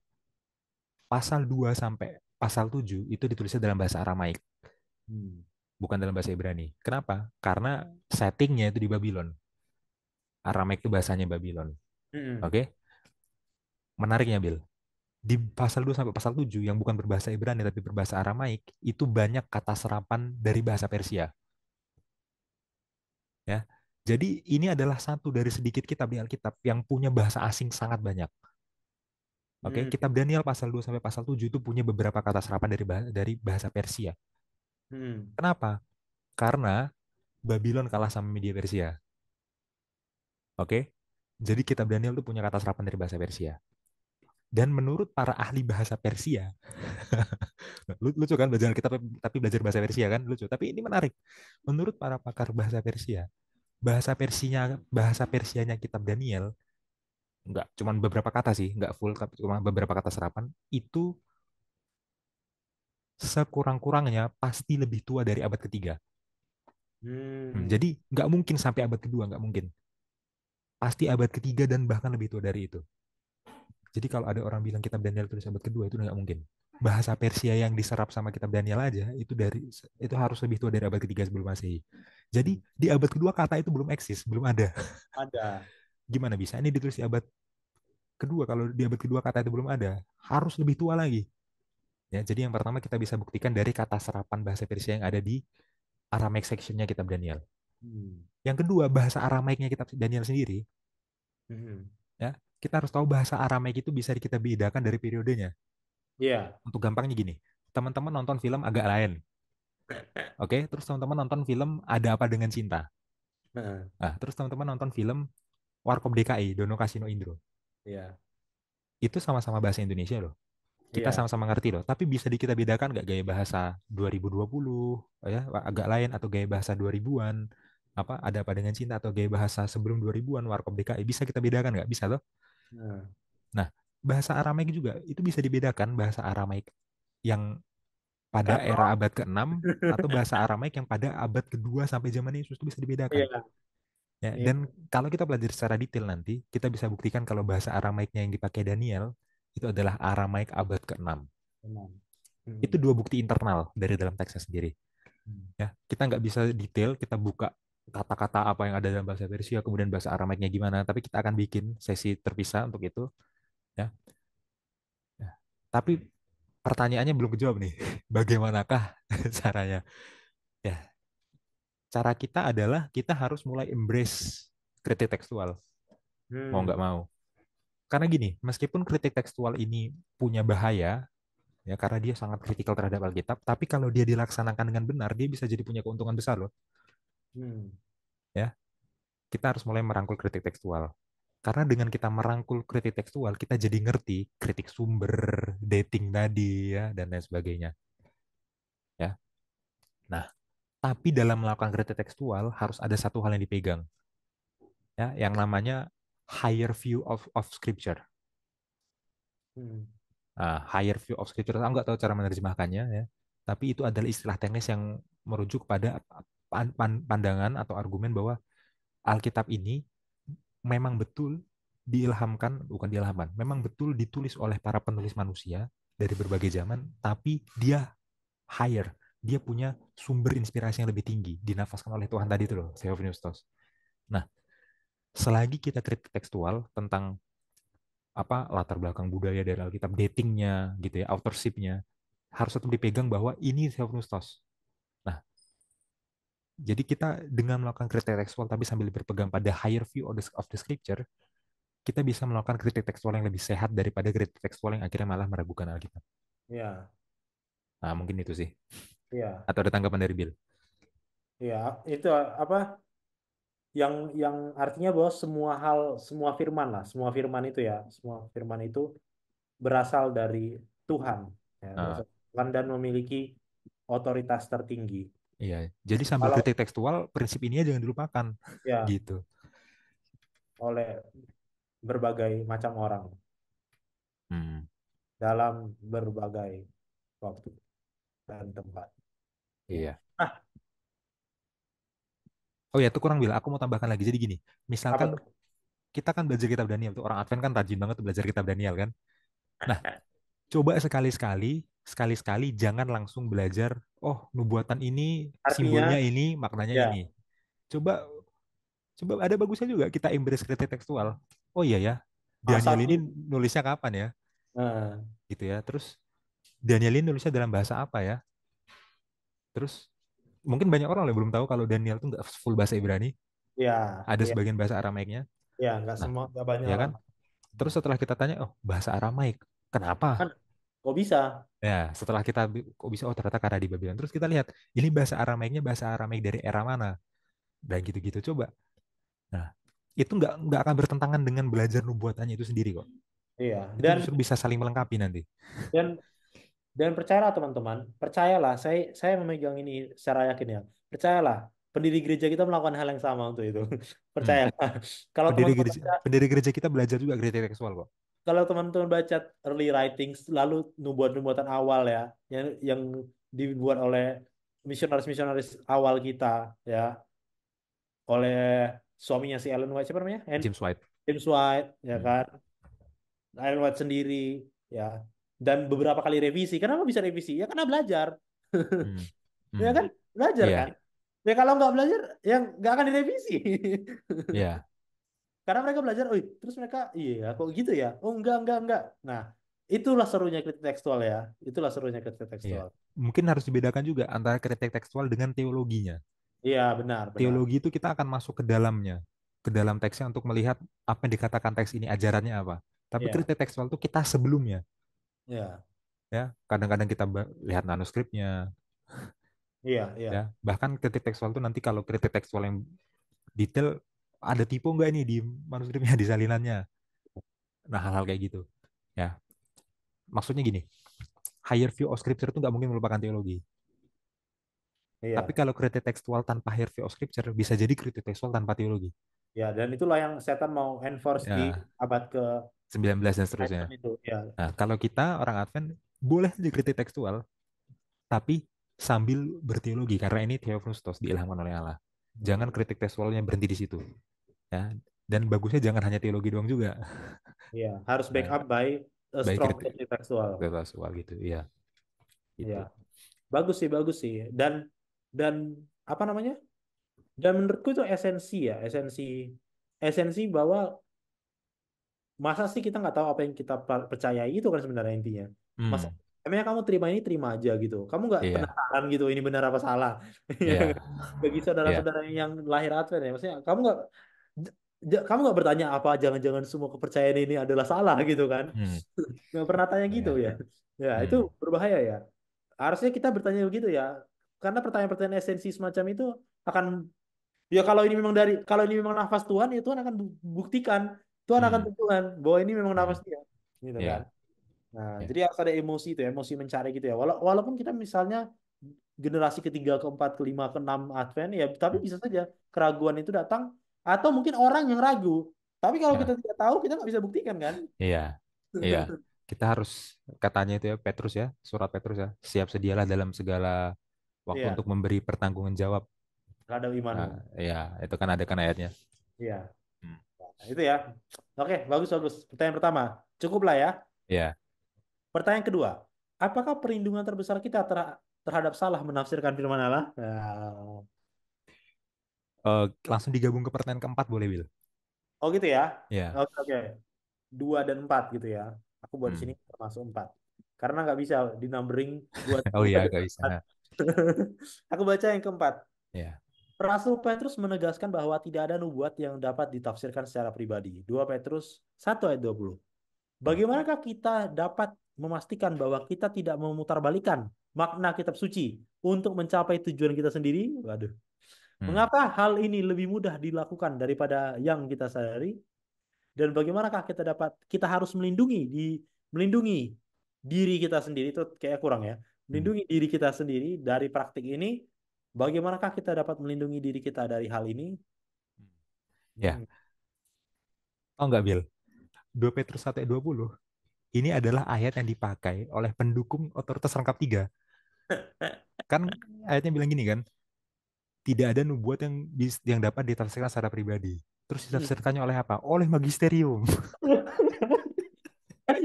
pasal 2 sampai pasal 7 itu ditulisnya dalam bahasa Aramaik, Hmm. bukan dalam bahasa Ibrani. Kenapa? Karena settingnya itu di Babylon. Aramaik itu bahasanya Babylon. Hmm. Oke? Menariknya, Bill. Di pasal 2 sampai pasal 7 yang bukan berbahasa Ibrani tapi berbahasa Aramaik, itu banyak kata serapan dari bahasa Persia. Ya. Jadi ini adalah satu dari sedikit kitab di Alkitab yang punya bahasa asing sangat banyak. Oke, Hmm. kitab Daniel pasal 2 sampai pasal 7 itu punya beberapa kata serapan dari bahasa Persia. Hmm. Kenapa? Karena Babylon kalah sama media Persia. Oke? Jadi kitab Daniel itu punya kata serapan dari bahasa Persia. Dan menurut para ahli bahasa Persia, lucu kan belajar kitab tapi belajar bahasa Persia kan lucu. Tapi ini menarik. Menurut para pakar bahasa Persia, bahasa Persianya kitab Daniel nggak cuman beberapa kata sih, nggak full tapi cuma beberapa kata serapan itu sekurang-kurangnya pasti lebih tua dari abad ketiga. Hmm. Jadi nggak mungkin sampai abad kedua, nggak mungkin. Pasti abad ketiga dan bahkan lebih tua dari itu. Jadi kalau ada orang bilang kitab Daniel tulis abad kedua itu nggak mungkin. Bahasa Persia yang diserap sama kitab Daniel aja itu harus lebih tua dari abad ketiga sebelum Masehi. Jadi Hmm. di abad kedua kata itu belum eksis, belum ada. Ada. Gimana bisa? Ini ditulis di abad kedua. Kalau di abad kedua kata itu belum ada, harus lebih tua lagi. Ya, jadi yang pertama kita bisa buktikan dari kata serapan bahasa Persia yang ada di Aramaic sectionnya kitab Daniel. Hmm. Yang kedua, bahasa Aramaiknya kitab Daniel sendiri, Hmm. ya, kita harus tahu bahasa Aramaik itu bisa kita bedakan dari periodenya. Iya. Untuk gampangnya gini, teman-teman nonton film agak lain, oke? Terus teman-teman nonton film Ada Apa Dengan Cinta. Heeh. Nah, terus teman-teman nonton film Warkop DKI, Dono Kasino Indro. Iya. Itu sama-sama bahasa Indonesia loh. Kita Iya. sama-sama ngerti loh. Tapi bisa kita bedakan nggak gaya bahasa 2020, ya, agak lain atau gaya bahasa 2000-an, apa Ada Apa Dengan Cinta atau gaya bahasa sebelum 2000-an Warkop DKI bisa kita bedakan nggak? Bisa loh. Nah. Nah, bahasa Aramaik juga itu bisa dibedakan bahasa Aramaik yang pada Katro. era abad ke-6 atau bahasa Aramaik yang pada abad kedua sampai zaman Yesus itu bisa dibedakan. Iya. Ya, Iya. dan kalau kita belajar secara detail nanti, kita bisa buktikan kalau bahasa Aramaiknya yang dipakai Daniel itu adalah Aramaik abad ke-6. Benar. Itu Hmm. dua bukti internal dari dalam teksnya sendiri. Hmm. Ya, kita nggak bisa detail, kita buka kata-kata apa yang ada dalam bahasa Persia, kemudian bahasa Aramaiknya gimana, tapi kita akan bikin sesi terpisah untuk itu. Ya. Ya. Tapi pertanyaannya belum kejawab nih. Bagaimanakah caranya? Ya, cara kita adalah kita harus mulai embrace kritik tekstual, mau Hmm. nggak mau. Karena gini, meskipun kritik tekstual ini punya bahaya, ya karena dia sangat kritikal terhadap Alkitab, tapi kalau dia dilaksanakan dengan benar, dia bisa jadi punya keuntungan besar loh. Hmm. Ya, kita harus mulai merangkul kritik tekstual. Karena dengan kita merangkul kritik tekstual, kita jadi ngerti kritik sumber, dating tadi, ya, dan lain sebagainya. Ya, nah, tapi dalam melakukan kritik tekstual harus ada satu hal yang dipegang, ya, yang namanya higher view of scripture. Hmm. Higher view of scripture, aku nggak tahu cara menerjemahkannya ya. Tapi itu adalah istilah teknis yang merujuk pada pandangan atau argumen bahwa Alkitab ini memang betul diilhamkan, bukan diilhamkan, memang betul ditulis oleh para penulis manusia dari berbagai zaman, tapi dia higher, dia punya sumber inspirasi yang lebih tinggi, dinafaskan oleh Tuhan tadi itu loh, Theopneustos. Nah, selagi kita kritik tekstual tentang apa latar belakang budaya dari Alkitab, datingnya gitu ya, authorship-nya harus tetap dipegang bahwa ini Theopneustos. Nah, jadi kita dengan melakukan kritik tekstual tapi sambil berpegang pada higher view of the scripture, kita bisa melakukan kritik tekstual yang lebih sehat daripada kritik tekstual yang akhirnya malah meragukan Alkitab. Iya. Nah, mungkin itu sih. Iya. Atau ada tanggapan dari Bill? Iya. Itu apa? Yang artinya bahwa semua hal, semua firman lah, semua firman itu ya, semua firman itu berasal dari Tuhan, ya, Nah, berasal dari Tuhan dan memiliki otoritas tertinggi. iya. Jadi sambil Kalau kritik tekstual, prinsip ini jangan dilupakan. ya Gitu. oleh berbagai macam orang Hmm, dalam berbagai waktu dan tempat. Ya. iya. Ah, Oh ya, itu kurang Bill. Aku mau tambahkan lagi. Jadi gini, apa misalkan tuh? kita kan belajar kitab Daniel tuh orang Advent kan rajin banget tuh belajar kitab Daniel kan. Nah, coba sekali-sekali jangan langsung belajar, oh, nubuatan ini Artinya, simbolnya ini, maknanya ya, ini. Coba coba ada bagusnya juga kita embrace kritik tekstual. Oh iya ya, Daniel ini satu. nulisnya kapan ya? Nah, Gitu ya. Terus Daniel ini nulisnya dalam bahasa apa ya? Terus mungkin banyak orang yang belum tahu kalau Daniel itu nggak full bahasa Ibrani, ya, ada ya, sebagian bahasa Aramaiknya. ya, nggak Nah, semua, nggak banyak ya orang. kan? Terus setelah kita tanya, oh bahasa Aramaik, kenapa? Kan, kok bisa? Ya, setelah kita kok bisa, oh ternyata karena di Babylon. Terus kita lihat, ini bahasa Aramaiknya bahasa Aramaik dari era mana? Dan gitu-gitu coba. Nah, itu nggak akan bertentangan dengan belajar nubuatannya itu sendiri kok. Iya, Itu justru bisa saling melengkapi nanti. dan dan percayalah teman-teman, percayalah, saya memegang ini secara yakin ya. Percayalah, pendiri gereja kita melakukan hal yang sama untuk itu. Hmm. Percayalah. Kalau teman-teman baca, Pendiri gereja kita belajar juga kritik tekstual kok. kalau teman-teman baca early writings, lalu nubuatan-nubuatan awal ya, yang dibuat oleh misionaris-misionaris awal kita ya, oleh suaminya si Ellen White, siapa namanya? James White. James White, ya Hmm. kan? Ellen White sendiri, ya. Dan beberapa kali revisi. Kenapa bisa revisi? Ya karena belajar. Hmm. Ya Hmm. kan? Belajar Iya, kan? Ya kalau nggak belajar, ya nggak akan direvisi. iya, Karena mereka belajar, oh terus mereka, iya kok gitu ya? Oh enggak. Nah, itulah serunya kritik tekstual ya. Itulah serunya kritik iya. tekstual. Mungkin harus dibedakan juga antara kritik tekstual dengan teologinya. Iya, benar. Teologi itu kita akan masuk ke dalamnya. ke dalam teksnya untuk melihat apa yang dikatakan teks ini ajarannya apa. Tapi Iya, kritik tekstual itu kita sebelumnya, iya, ya. Kadang-kadang kita lihat manuskripnya, iya, iya, ya. Bahkan kritik tekstual itu nanti kalau kritik tekstual yang detail ada typo nggak ini di manuskripnya, di salinannya. Nah, hal-hal kayak gitu. Ya, maksudnya gini, higher view of scripture itu nggak mungkin melupakan teologi. Tapi iya. kalau kritik tekstual tanpa higher view of scripture bisa jadi kritik tekstual tanpa teologi. Ya, dan itulah yang setan mau enforce di Ya, abad ke 19 dan seterusnya. Enlightenment itu. Ya, Nah, kalau kita orang Advent boleh aja kritik tekstual, tapi sambil berteologi karena ini Theopneustos diilhamkan oleh Allah. Jangan hmm, kritik tekstualnya berhenti di situ, ya. Dan bagusnya jangan hanya teologi doang juga. ya, harus Nah, backup by a baik strong kritik text tekstual. tekstual gitu, ya, Ya, gitu. bagus sih, bagus sih. Dan apa namanya? Dan menurutku itu esensi ya, esensi esensi bahwa masa sih kita nggak tahu apa yang kita percayai itu kan sebenarnya intinya. Masa Hmm, emangnya kamu terima ini terima aja gitu. Kamu nggak iya, penasaran gitu ini benar apa salah. Ya iya, kan? Bagi iya. saudara-saudara yang lahir Advent ya, maksudnya kamu nggak bertanya apa jangan-jangan semua kepercayaan ini adalah salah gitu kan. Hmm, Nggak pernah tanya gitu iya. ya. Ya, itu Hmm, berbahaya ya. Harusnya kita bertanya begitu ya. Karena pertanyaan-pertanyaan esensi semacam itu akan ya kalau ini memang nafas Tuhan ya Tuhan akan buktikan, Tuhan akan hmm, tentukan bahwa ini memang nafas hmm, dia gitu kan. iya, Nah, iya, jadi harus ada emosi itu ya, emosi mencari gitu ya. Walaupun kita misalnya generasi ketiga, keempat, kelima, keenam Advent ya, tapi hmm, bisa saja keraguan itu datang atau mungkin orang yang ragu. Tapi kalau kita iya, tidak tahu, kita nggak bisa buktikan kan? iya, iya. Kita harus katanya itu ya Petrus ya, surat Petrus ya, siap sedialah dalam segala waktu Iya, untuk memberi pertanggungan jawab. ada imanmu. Nah, ya, itu kan ada kan ayatnya. Iya, Hmm. nah, itu ya. Oke, bagus bagus. Pertanyaan pertama, cukup lah ya. Ya, Pertanyaan kedua, apakah perlindungan terbesar kita terhadap salah menafsirkan firman Allah? Nah, langsung digabung ke pertanyaan keempat boleh, Will? oh gitu ya. Ya. Oke, oke. Dua dan empat gitu ya. Aku buat di Hmm. sini termasuk empat. Karena nggak bisa di numbering dua, Oh dua iya, dan gak bisa. empat. Aku baca yang keempat. Ya. Rasul Petrus menegaskan bahwa tidak ada nubuat yang dapat ditafsirkan secara pribadi. 2 Petrus 1 ayat 20. Hmm. Bagaimanakah kita dapat memastikan bahwa kita tidak memutarbalikkan makna kitab suci untuk mencapai tujuan kita sendiri? Waduh. Hmm. Mengapa hal ini lebih mudah dilakukan daripada yang kita sadari? Dan bagaimanakah kita harus melindungi diri kita sendiri itu kayak kurang ya. Hmm. Melindungi diri kita sendiri dari praktik ini. Bagaimanakah kita dapat melindungi diri kita dari hal ini? Ya, Hmm. oh nggak, Bill? 2 Petrus 1 ayat 20 ini adalah ayat yang dipakai oleh pendukung otoritas rangkap tiga. Kan ayatnya bilang gini kan, tidak ada nubuat yang dapat ditafsirkan secara pribadi. Terus Hmm. ditafsirkannya oleh apa? Oleh magisterium.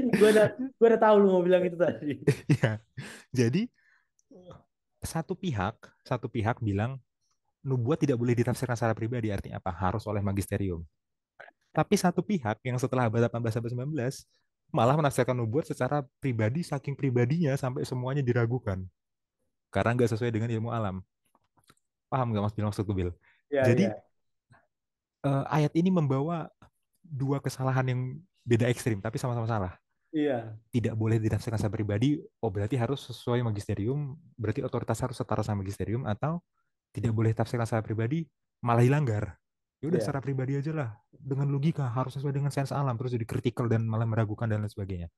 gue udah gue udah tahu lu mau bilang itu tadi. Ya. Jadi satu pihak satu pihak bilang nubuat tidak boleh ditafsirkan secara pribadi, artinya apa? Harus oleh magisterium. Tapi satu pihak yang setelah abad 18 sampai 19 malah menafsirkan nubuat secara pribadi, saking pribadinya sampai semuanya diragukan karena nggak sesuai dengan ilmu alam. Paham nggak Mas Bil maksudku, Bil? Iya, Jadi iya. ayat ini membawa dua kesalahan yang beda ekstrim tapi sama-sama salah. Iya. Tidak boleh ditafsirkan secara pribadi, oh berarti harus sesuai magisterium, berarti otoritas harus setara sama magisterium, atau tidak boleh tafsirkan secara pribadi, malah dilanggar. Ya udah Iya. secara pribadi aja lah, dengan logika harus sesuai dengan sains alam, terus jadi kritikal dan malah meragukan dan lain sebagainya.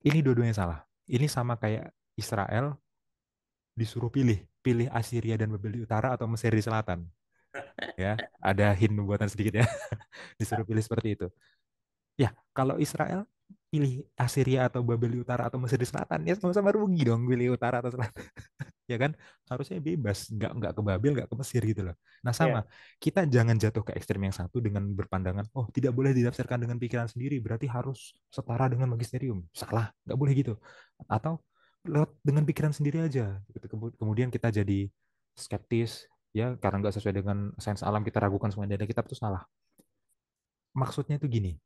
Ini dua-duanya salah. Ini sama kayak Israel disuruh pilih, pilih Assyria dan Babel di utara atau Mesir di selatan. Ya, ada hint buatan sedikit ya. Disuruh pilih seperti itu. Ya, kalau Israel pilih Assyria atau Babel di utara atau Mesir di selatan, ya sama-sama rugi dong pilih utara atau selatan. Ya kan, harusnya bebas, nggak ke Babel, nggak ke Mesir gitu loh. Nah sama, Iya. kita jangan jatuh ke ekstrem yang satu dengan berpandangan, oh tidak boleh ditafsirkan dengan pikiran sendiri, berarti harus setara dengan magisterium. Salah, nggak boleh gitu. Atau lewat dengan pikiran sendiri aja. Gitu. Kemudian kita jadi skeptis, ya karena nggak sesuai dengan sains alam, kita ragukan semua dari kitab itu salah. Maksudnya itu gini,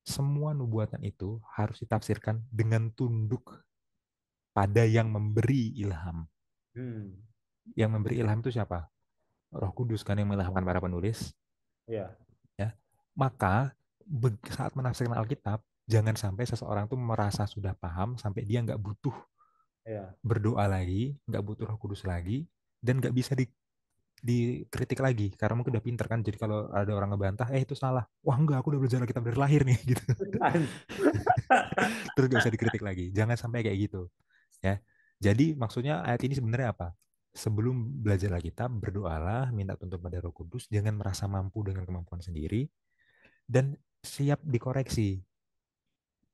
semua nubuatan itu harus ditafsirkan dengan tunduk pada yang memberi ilham. Hmm. Yang memberi ilham itu siapa? Roh Kudus kan yang mengilhamkan para penulis, Iya. ya. Maka saat menafsirkan Alkitab, jangan sampai seseorang tuh merasa sudah paham sampai dia nggak butuh Iya. berdoa lagi, nggak butuh Roh Kudus lagi, dan nggak bisa dikritik lagi karena mungkin udah pinter kan. Jadi kalau ada orang ngebantah, itu salah. Wah enggak, aku udah belajar Alkitab dari lahir nih gitu. Terus nggak bisa dikritik lagi. Jangan sampai kayak gitu, ya. Jadi maksudnya ayat ini sebenarnya apa? Sebelum belajar Alkitab, berdoalah, minta tuntun pada Roh Kudus, jangan merasa mampu dengan kemampuan sendiri, dan siap dikoreksi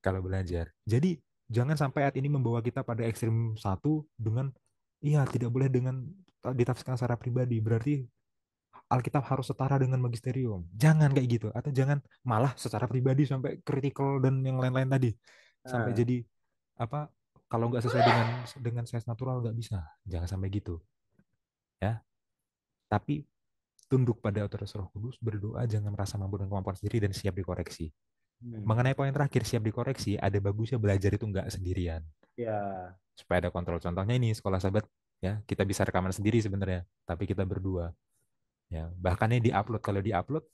kalau belajar. Jadi jangan sampai ayat ini membawa kita pada ekstrem satu dengan iya tidak boleh dengan ditafsirkan secara pribadi. Berarti Alkitab harus setara dengan magisterium. Jangan kayak gitu. Atau jangan malah secara pribadi sampai kritikal dan yang lain-lain tadi. Sampai Nah, jadi apa? Kalau nggak sesuai dengan size natural nggak bisa. Jangan sampai gitu, ya. Tapi tunduk pada otoritas Roh Kudus, berdoa, jangan merasa mampu dengan kemampuan sendiri dan siap dikoreksi. hmm, Mengenai poin terakhir, siap dikoreksi, ada bagusnya belajar itu nggak sendirian. ya, Supaya ada kontrol. Contohnya ini, sekolah sahabat, ya, kita bisa rekaman sendiri sebenarnya, tapi kita berdua. Ya, bahkan ini diupload. Kalau diupload,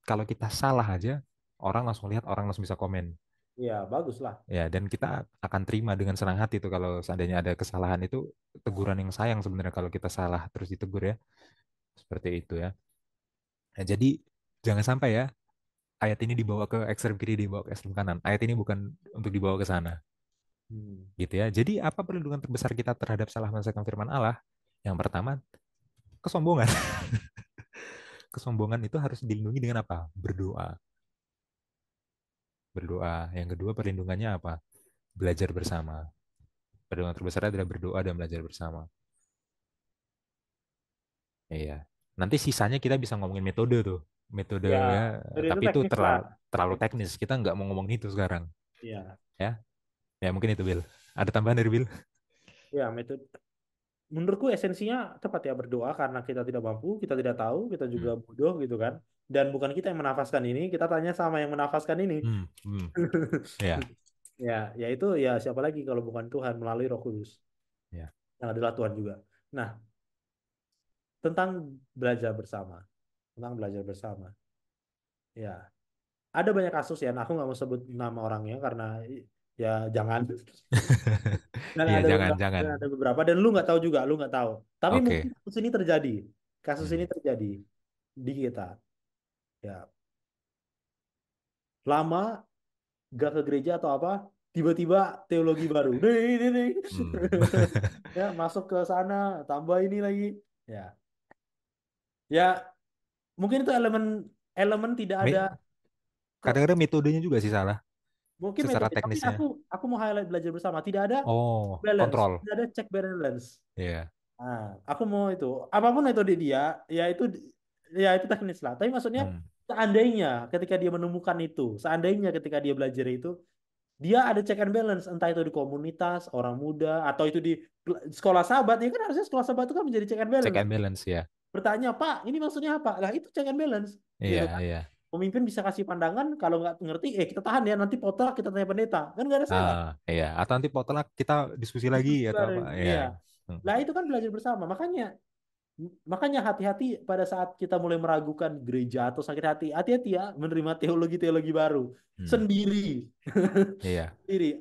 kalau kita salah aja, orang langsung lihat, orang langsung bisa komen. ya, bagus lah. Ya, dan kita akan terima dengan senang hati itu kalau seandainya ada kesalahan itu teguran yang sayang sebenarnya kalau kita salah terus ditegur, ya. Seperti itu, ya. Nah, jadi jangan sampai ya ayat ini dibawa ke ekstrem kiri, dibawa ke ekstrem kanan. Ayat ini bukan untuk dibawa ke sana, Hmm. gitu ya. Jadi apa perlindungan terbesar kita terhadap salah menafsirkan firman Allah? Yang pertama, kesombongan. Kesombongan itu harus dilindungi dengan apa? Berdoa. Berdoa. Yang kedua, perlindungannya apa? Belajar bersama. Perlindungan terbesar adalah berdoa dan belajar bersama. Iya. Nanti sisanya kita bisa ngomongin metode tuh. Metode, Ya, ya, jadi itu tapi itu teknis lah. terlalu terlalu teknis. Kita nggak mau ngomongin itu sekarang. Ya, Ya, ya mungkin itu Bill. Ada tambahan dari Bill? ya, metode. Menurutku esensinya tepat ya, berdoa karena kita tidak mampu, kita tidak tahu, kita juga Hmm. bodoh gitu kan. Dan bukan kita yang menafaskan ini, kita tanya sama yang menafaskan ini. Hmm. Hmm. Ya, Ya, ya itu ya siapa lagi kalau bukan Tuhan melalui Roh Kudus ya. yang adalah Tuhan juga. Nah, tentang belajar bersama, tentang belajar bersama. Ya, ada banyak kasus ya. Nah, aku nggak mau sebut nama orangnya karena ya jangan. Dan Iya, ada jangan, beberapa, jangan. dan ada beberapa, dan lu nggak tahu juga, lu nggak tahu. Tapi mungkin Oke. kasus ini terjadi, kasus ini Hmm. terjadi di kita. Ya, lama gak ke gereja atau apa, tiba-tiba teologi baru. Nih. Hmm. Ya, masuk ke sana, tambah ini lagi. Ya, ya mungkin itu elemen elemen tidak ada Me- ke, Kadang-kadang metodenya juga sih salah mungkin secara metode. Tapi teknisnya. aku mau highlight belajar bersama. Tidak ada Oh, balance, kontrol. tidak ada check balance. Iya. Nah, aku mau itu. Apapun metode dia, ya itu teknis lah. Tapi maksudnya Hmm. seandainya ketika dia menemukan itu, seandainya ketika dia belajar itu, dia ada check and balance, entah itu di komunitas, orang muda, atau itu di sekolah sahabat. Ya kan harusnya sekolah sahabat itu kan menjadi check and Check balance. and balance ya. Bertanya, Pak, ini maksudnya apa? Lah itu check and balance. Iya, Gitu kan. iya. Pemimpin bisa kasih pandangan, kalau nggak ngerti, kita tahan ya, nanti potong kita tanya pendeta. Kan nggak ada salah. Iya. Atau nanti potluck kita diskusi lagi Diskusi atau apa? bareng. Iya. Iya. Hmm. Lah itu kan belajar bersama. Makanya Makanya hati-hati pada saat kita mulai meragukan gereja atau sakit hati. Hati-hati ya menerima teologi-teologi baru. Hmm. Sendiri. Iya. Sendiri.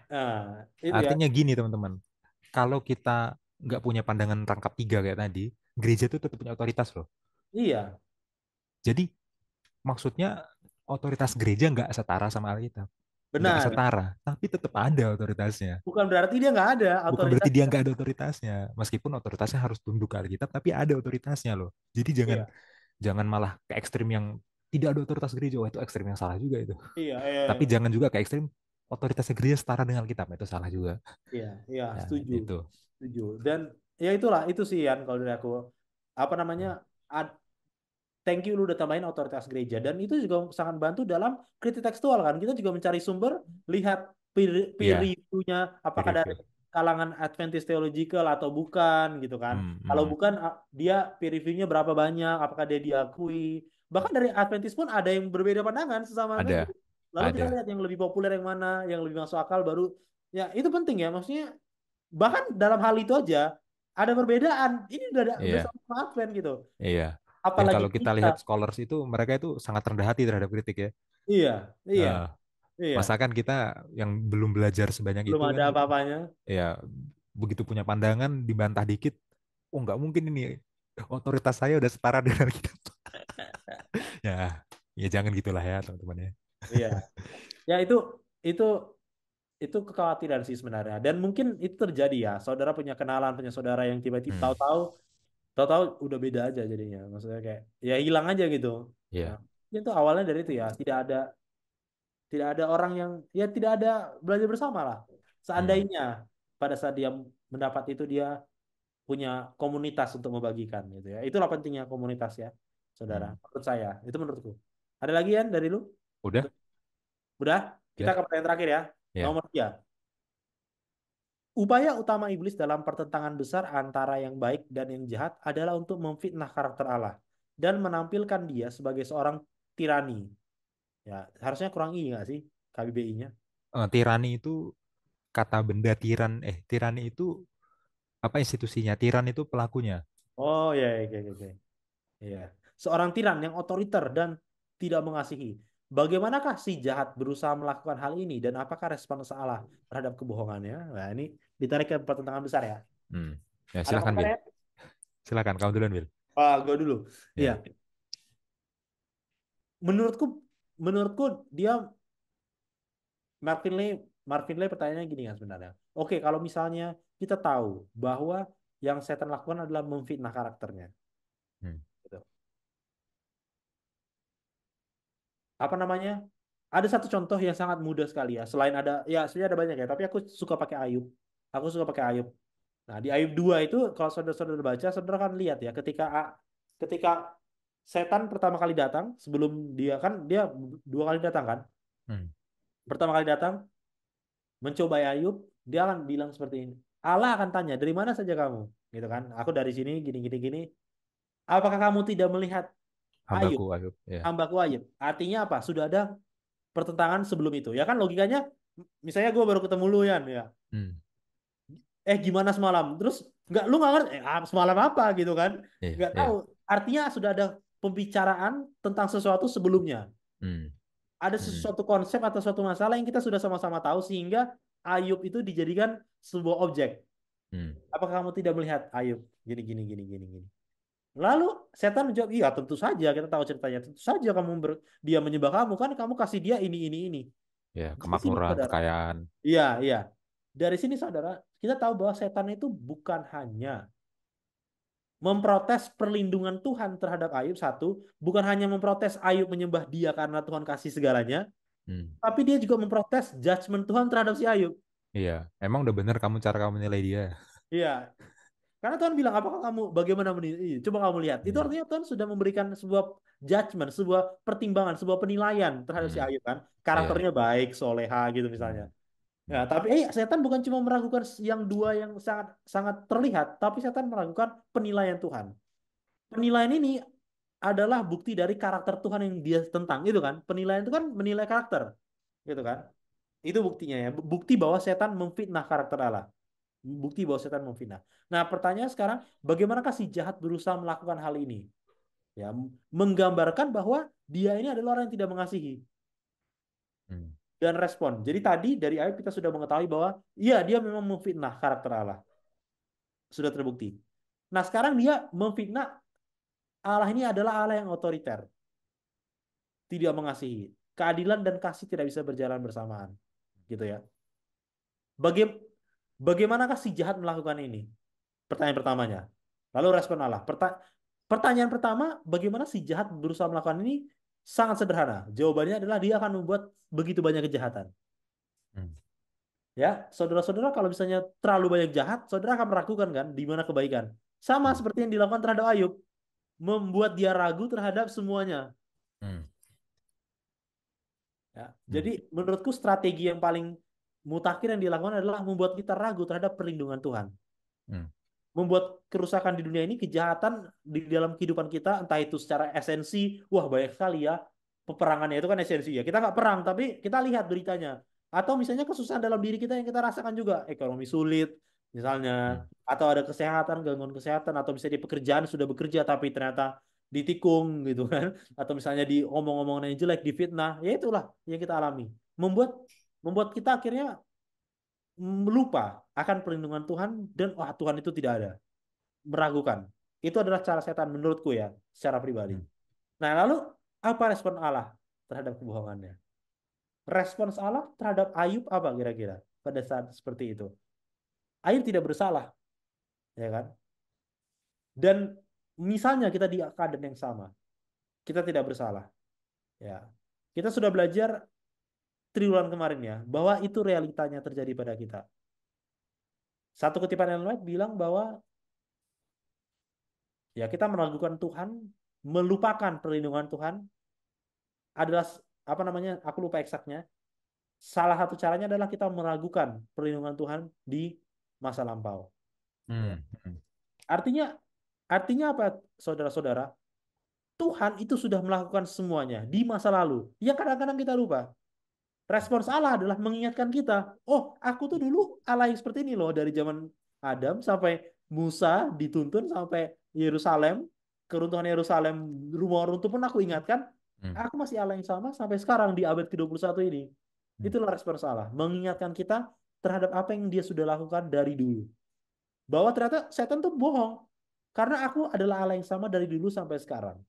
Nah, itu ya. Artinya gini teman-teman, kalau kita nggak punya pandangan rangkap tiga kayak tadi, gereja itu tetap punya otoritas loh. Iya, Jadi maksudnya otoritas gereja nggak setara sama Alkitab, nggak benar. setara, tapi tetap ada otoritasnya. Bukan berarti dia nggak ada Bukan berarti otoritas. dia nggak ada otoritasnya, meskipun otoritasnya harus tunduk ke Alkitab, tapi ada otoritasnya loh. Jadi jangan Iya, jangan malah ke ekstrim yang tidak ada otoritas gereja. Wah, itu ekstrim yang salah juga itu. iya, Tapi jangan juga ke ekstrim otoritasnya gereja setara dengan Alkitab, itu salah juga. iya, iya, Ya, setuju. itu. Setuju. Dan ya itulah, itu sih Yan kalau dari aku. Apa namanya? ad- Thank you lu udah tambahin otoritas gereja, dan itu juga sangat bantu dalam kritik tekstual kan. Kita juga mencari sumber, lihat peer Iya, review-nya apakah peer dari review. kalangan Adventist Theological atau bukan gitu kan. Hmm, Kalau hmm. bukan, dia peer review-nya berapa banyak, apakah dia diakui. Bahkan dari Adventist pun ada yang berbeda pandangan sesama Ada, Adventist. Lalu kita ada. lihat yang lebih populer yang mana, yang lebih masuk akal baru. Ya, itu penting ya. Maksudnya bahkan dalam hal itu aja, ada perbedaan. Ini udah Iya, sama Advent gitu. iya. Dan Apalagi kalau kita kita. lihat scholars itu, mereka itu sangat rendah hati terhadap kritik ya. Iya, iya, Eh, iya. Masa kan kita yang belum belajar sebanyak Belum itu ada kan, apa-apanya. ya begitu punya pandangan dibantah dikit, oh nggak mungkin ini otoritas saya udah setara dengan kita. Ya, ya jangan gitulah ya teman-teman ya. Iya. Ya itu itu kekhawatiran sih sebenarnya. Dan mungkin itu terjadi ya. Saudara punya kenalan, punya saudara yang tiba-tiba Hmm, tahu-tahu udah beda aja jadinya. Maksudnya kayak ya hilang aja gitu. Nah, iya. itu awalnya dari itu ya. Tidak ada orang yang ya tidak ada belajar bersama lah. Hmm, Seandainya pada saat dia mendapat itu dia punya komunitas untuk membagikan gitu ya. Itulah pentingnya komunitas ya, saudara. hmm. Menurut saya, itu menurutku. Ada lagi kan dari lu? Udah, Udah? Kita udah, ke pertanyaan terakhir ya. ya. Nomor 3. Upaya utama iblis dalam pertentangan besar antara yang baik dan yang jahat adalah untuk memfitnah karakter Allah dan menampilkan dia sebagai seorang tirani. Ya, harusnya kurang I nggak sih KBBI-nya? Tirani itu kata benda tirani itu apa institusinya? Tiran itu pelakunya. Oh ya, oke, oke, oke. Iya. Seorang tiran yang otoriter dan tidak mengasihi. Bagaimanakah si jahat berusaha melakukan hal ini dan apakah respons Allah terhadap kebohongannya? Nah, ini ditarik ke pertentangan besar ya. Hmm. Ya, Ada silakan komentar Bil. ya? Silakan kamu duluan, Bil. Gue dulu. Iya. Ya. Menurutku, menurutku dia Marvin Lee, Marvin Lee pertanyaannya gini kan sebenarnya. Oke, kalau misalnya kita tahu bahwa yang setan lakukan adalah memfitnah karakternya, Hmm. gitu. Apa namanya? Ada satu contoh yang sangat mudah sekali ya. Selain ada, ya sebenarnya ada banyak ya. Tapi aku suka pakai Ayub. Aku suka pakai Ayub. Nah, di Ayub 2 itu kalau saudara-saudara baca, saudara kan lihat ya. Ketika setan pertama kali datang, sebelum dia 2 kali datang kan. Hmm. Pertama kali datang, mencobai Ayub, dia akan bilang seperti ini. Allah akan tanya, dari mana saja kamu? Gitu kan. Aku dari sini, gini, gini, gini. Apakah kamu tidak melihat Ayub? Hambaku Ayub. Ya. Hambaku Ayub. Artinya apa? Sudah ada pertentangan sebelum itu. Ya kan logikanya, misalnya gue baru ketemu lu ya. Hmm. Gimana semalam? Terus lu nggak ngerti, semalam apa gitu kan? Iya, Nggak tahu. iya. Artinya sudah ada pembicaraan tentang sesuatu sebelumnya. Hmm. Ada Hmm. sesuatu konsep atau suatu masalah yang kita sudah sama-sama tahu sehingga Ayub itu dijadikan sebuah objek. Hmm. Apakah kamu tidak melihat Ayub gini gini gini gini gini? Lalu setan menjawab, iya tentu saja kita tahu ceritanya. Tentu saja dia menyembah kamu kan kamu kasih dia ini. Ya, Dari sini kemakmuran, saudara. kekayaan. Iya, iya. Dari sini saudara, kita tahu bahwa setan itu bukan hanya memprotes perlindungan Tuhan terhadap Ayub satu, bukan hanya memprotes Ayub menyembah dia karena Tuhan kasih segalanya, Hmm. tapi dia juga memprotes judgment Tuhan terhadap si Ayub. Iya, emang udah bener cara kamu menilai dia. Iya, karena Tuhan bilang, apakah kamu bagaimana menilai? Coba kamu lihat. Itu Iya. artinya Tuhan sudah memberikan sebuah judgment, sebuah pertimbangan, sebuah penilaian terhadap si Hmm. Ayub kan. Iya. Karakternya baik, soleha gitu misalnya. Hmm. Ya, Hmm. tapi setan bukan cuma meragukan yang dua yang sangat sangat terlihat, tapi setan meragukan penilaian Tuhan. Penilaian ini adalah bukti dari karakter Tuhan yang dia tentang itu kan. Penilaian itu kan menilai karakter, gitu kan. Itu buktinya ya. Bukti bahwa setan memfitnah karakter Allah. Bukti bahwa setan memfitnah. Nah, pertanyaan sekarang, bagaimanakah si jahat berusaha melakukan hal ini? Ya, menggambarkan bahwa dia ini adalah orang yang tidak mengasihi Hmm. dan respon. Jadi tadi dari ayat kita sudah mengetahui bahwa iya dia memang memfitnah karakter Allah. Sudah terbukti. Nah, sekarang dia memfitnah Allah ini adalah Allah yang otoriter, tidak mengasihi. Keadilan dan kasih tidak bisa berjalan bersamaan. Gitu ya. Baga- Bagaimanakah si jahat melakukan ini? Pertanyaan pertamanya. Lalu respon Allah. Pertanyaan pertama, bagaimana si jahat berusaha melakukan ini? Sangat sederhana. Jawabannya adalah dia akan membuat begitu banyak kejahatan. Hmm. Ya, saudara-saudara kalau misalnya terlalu banyak jahat, saudara akan meragukan kan di mana kebaikan. Sama Hmm. seperti yang dilakukan terhadap Ayub, membuat dia ragu terhadap semuanya. Hmm. Ya, Hmm. jadi menurutku strategi yang paling mutakhir yang dilakukan adalah membuat kita ragu terhadap perlindungan Tuhan. Hmm. Membuat kerusakan di dunia ini, kejahatan di dalam kehidupan kita, entah itu secara esensi, wah banyak sekali ya, peperangannya itu kan esensi ya. Kita nggak perang, tapi kita lihat beritanya. Atau misalnya kesusahan dalam diri kita yang kita rasakan juga, ekonomi sulit, Misalnya, Hmm. atau ada kesehatan, gangguan kesehatan, atau bisa di pekerjaan sudah bekerja tapi ternyata ditikung gitu kan, atau misalnya di omong-omongan yang jelek, difitnah, ya itulah yang kita alami. Membuat membuat kita akhirnya lupa akan perlindungan Tuhan dan wah Tuhan itu tidak ada, meragukan. Itu adalah cara setan menurutku ya, secara pribadi. Hmm. Nah, lalu apa respon Allah terhadap kebohongannya? Respons Allah terhadap Ayub apa kira-kira pada saat seperti itu? Ayub tidak bersalah, ya kan? Dan misalnya kita di keadaan yang sama, kita tidak bersalah, ya. Kita sudah belajar triwulan kemarin ya, bahwa itu realitanya terjadi pada kita. Satu kutipan yang lain bilang bahwa ya kita meragukan Tuhan, melupakan perlindungan Tuhan adalah apa namanya? Aku lupa eksaknya. Salah satu caranya adalah kita meragukan perlindungan Tuhan di masa lampau. Ya. Hmm. Hmm. Artinya artinya apa, saudara-saudara? Tuhan itu sudah melakukan semuanya di masa lalu. Ya kadang-kadang kita lupa. Respons Allah adalah mengingatkan kita, oh aku tuh dulu Allah yang seperti ini loh dari zaman Adam sampai Musa dituntun sampai Yerusalem, keruntuhan Yerusalem, rumah runtuh pun aku ingatkan, Hmm. aku masih Allah yang sama sampai sekarang di abad ke-21 ini. Hmm. Itulah respons Allah, mengingatkan kita terhadap apa yang dia sudah lakukan dari dulu. Bahwa ternyata setan tuh bohong. Karena aku adalah Allah yang sama dari dulu sampai sekarang.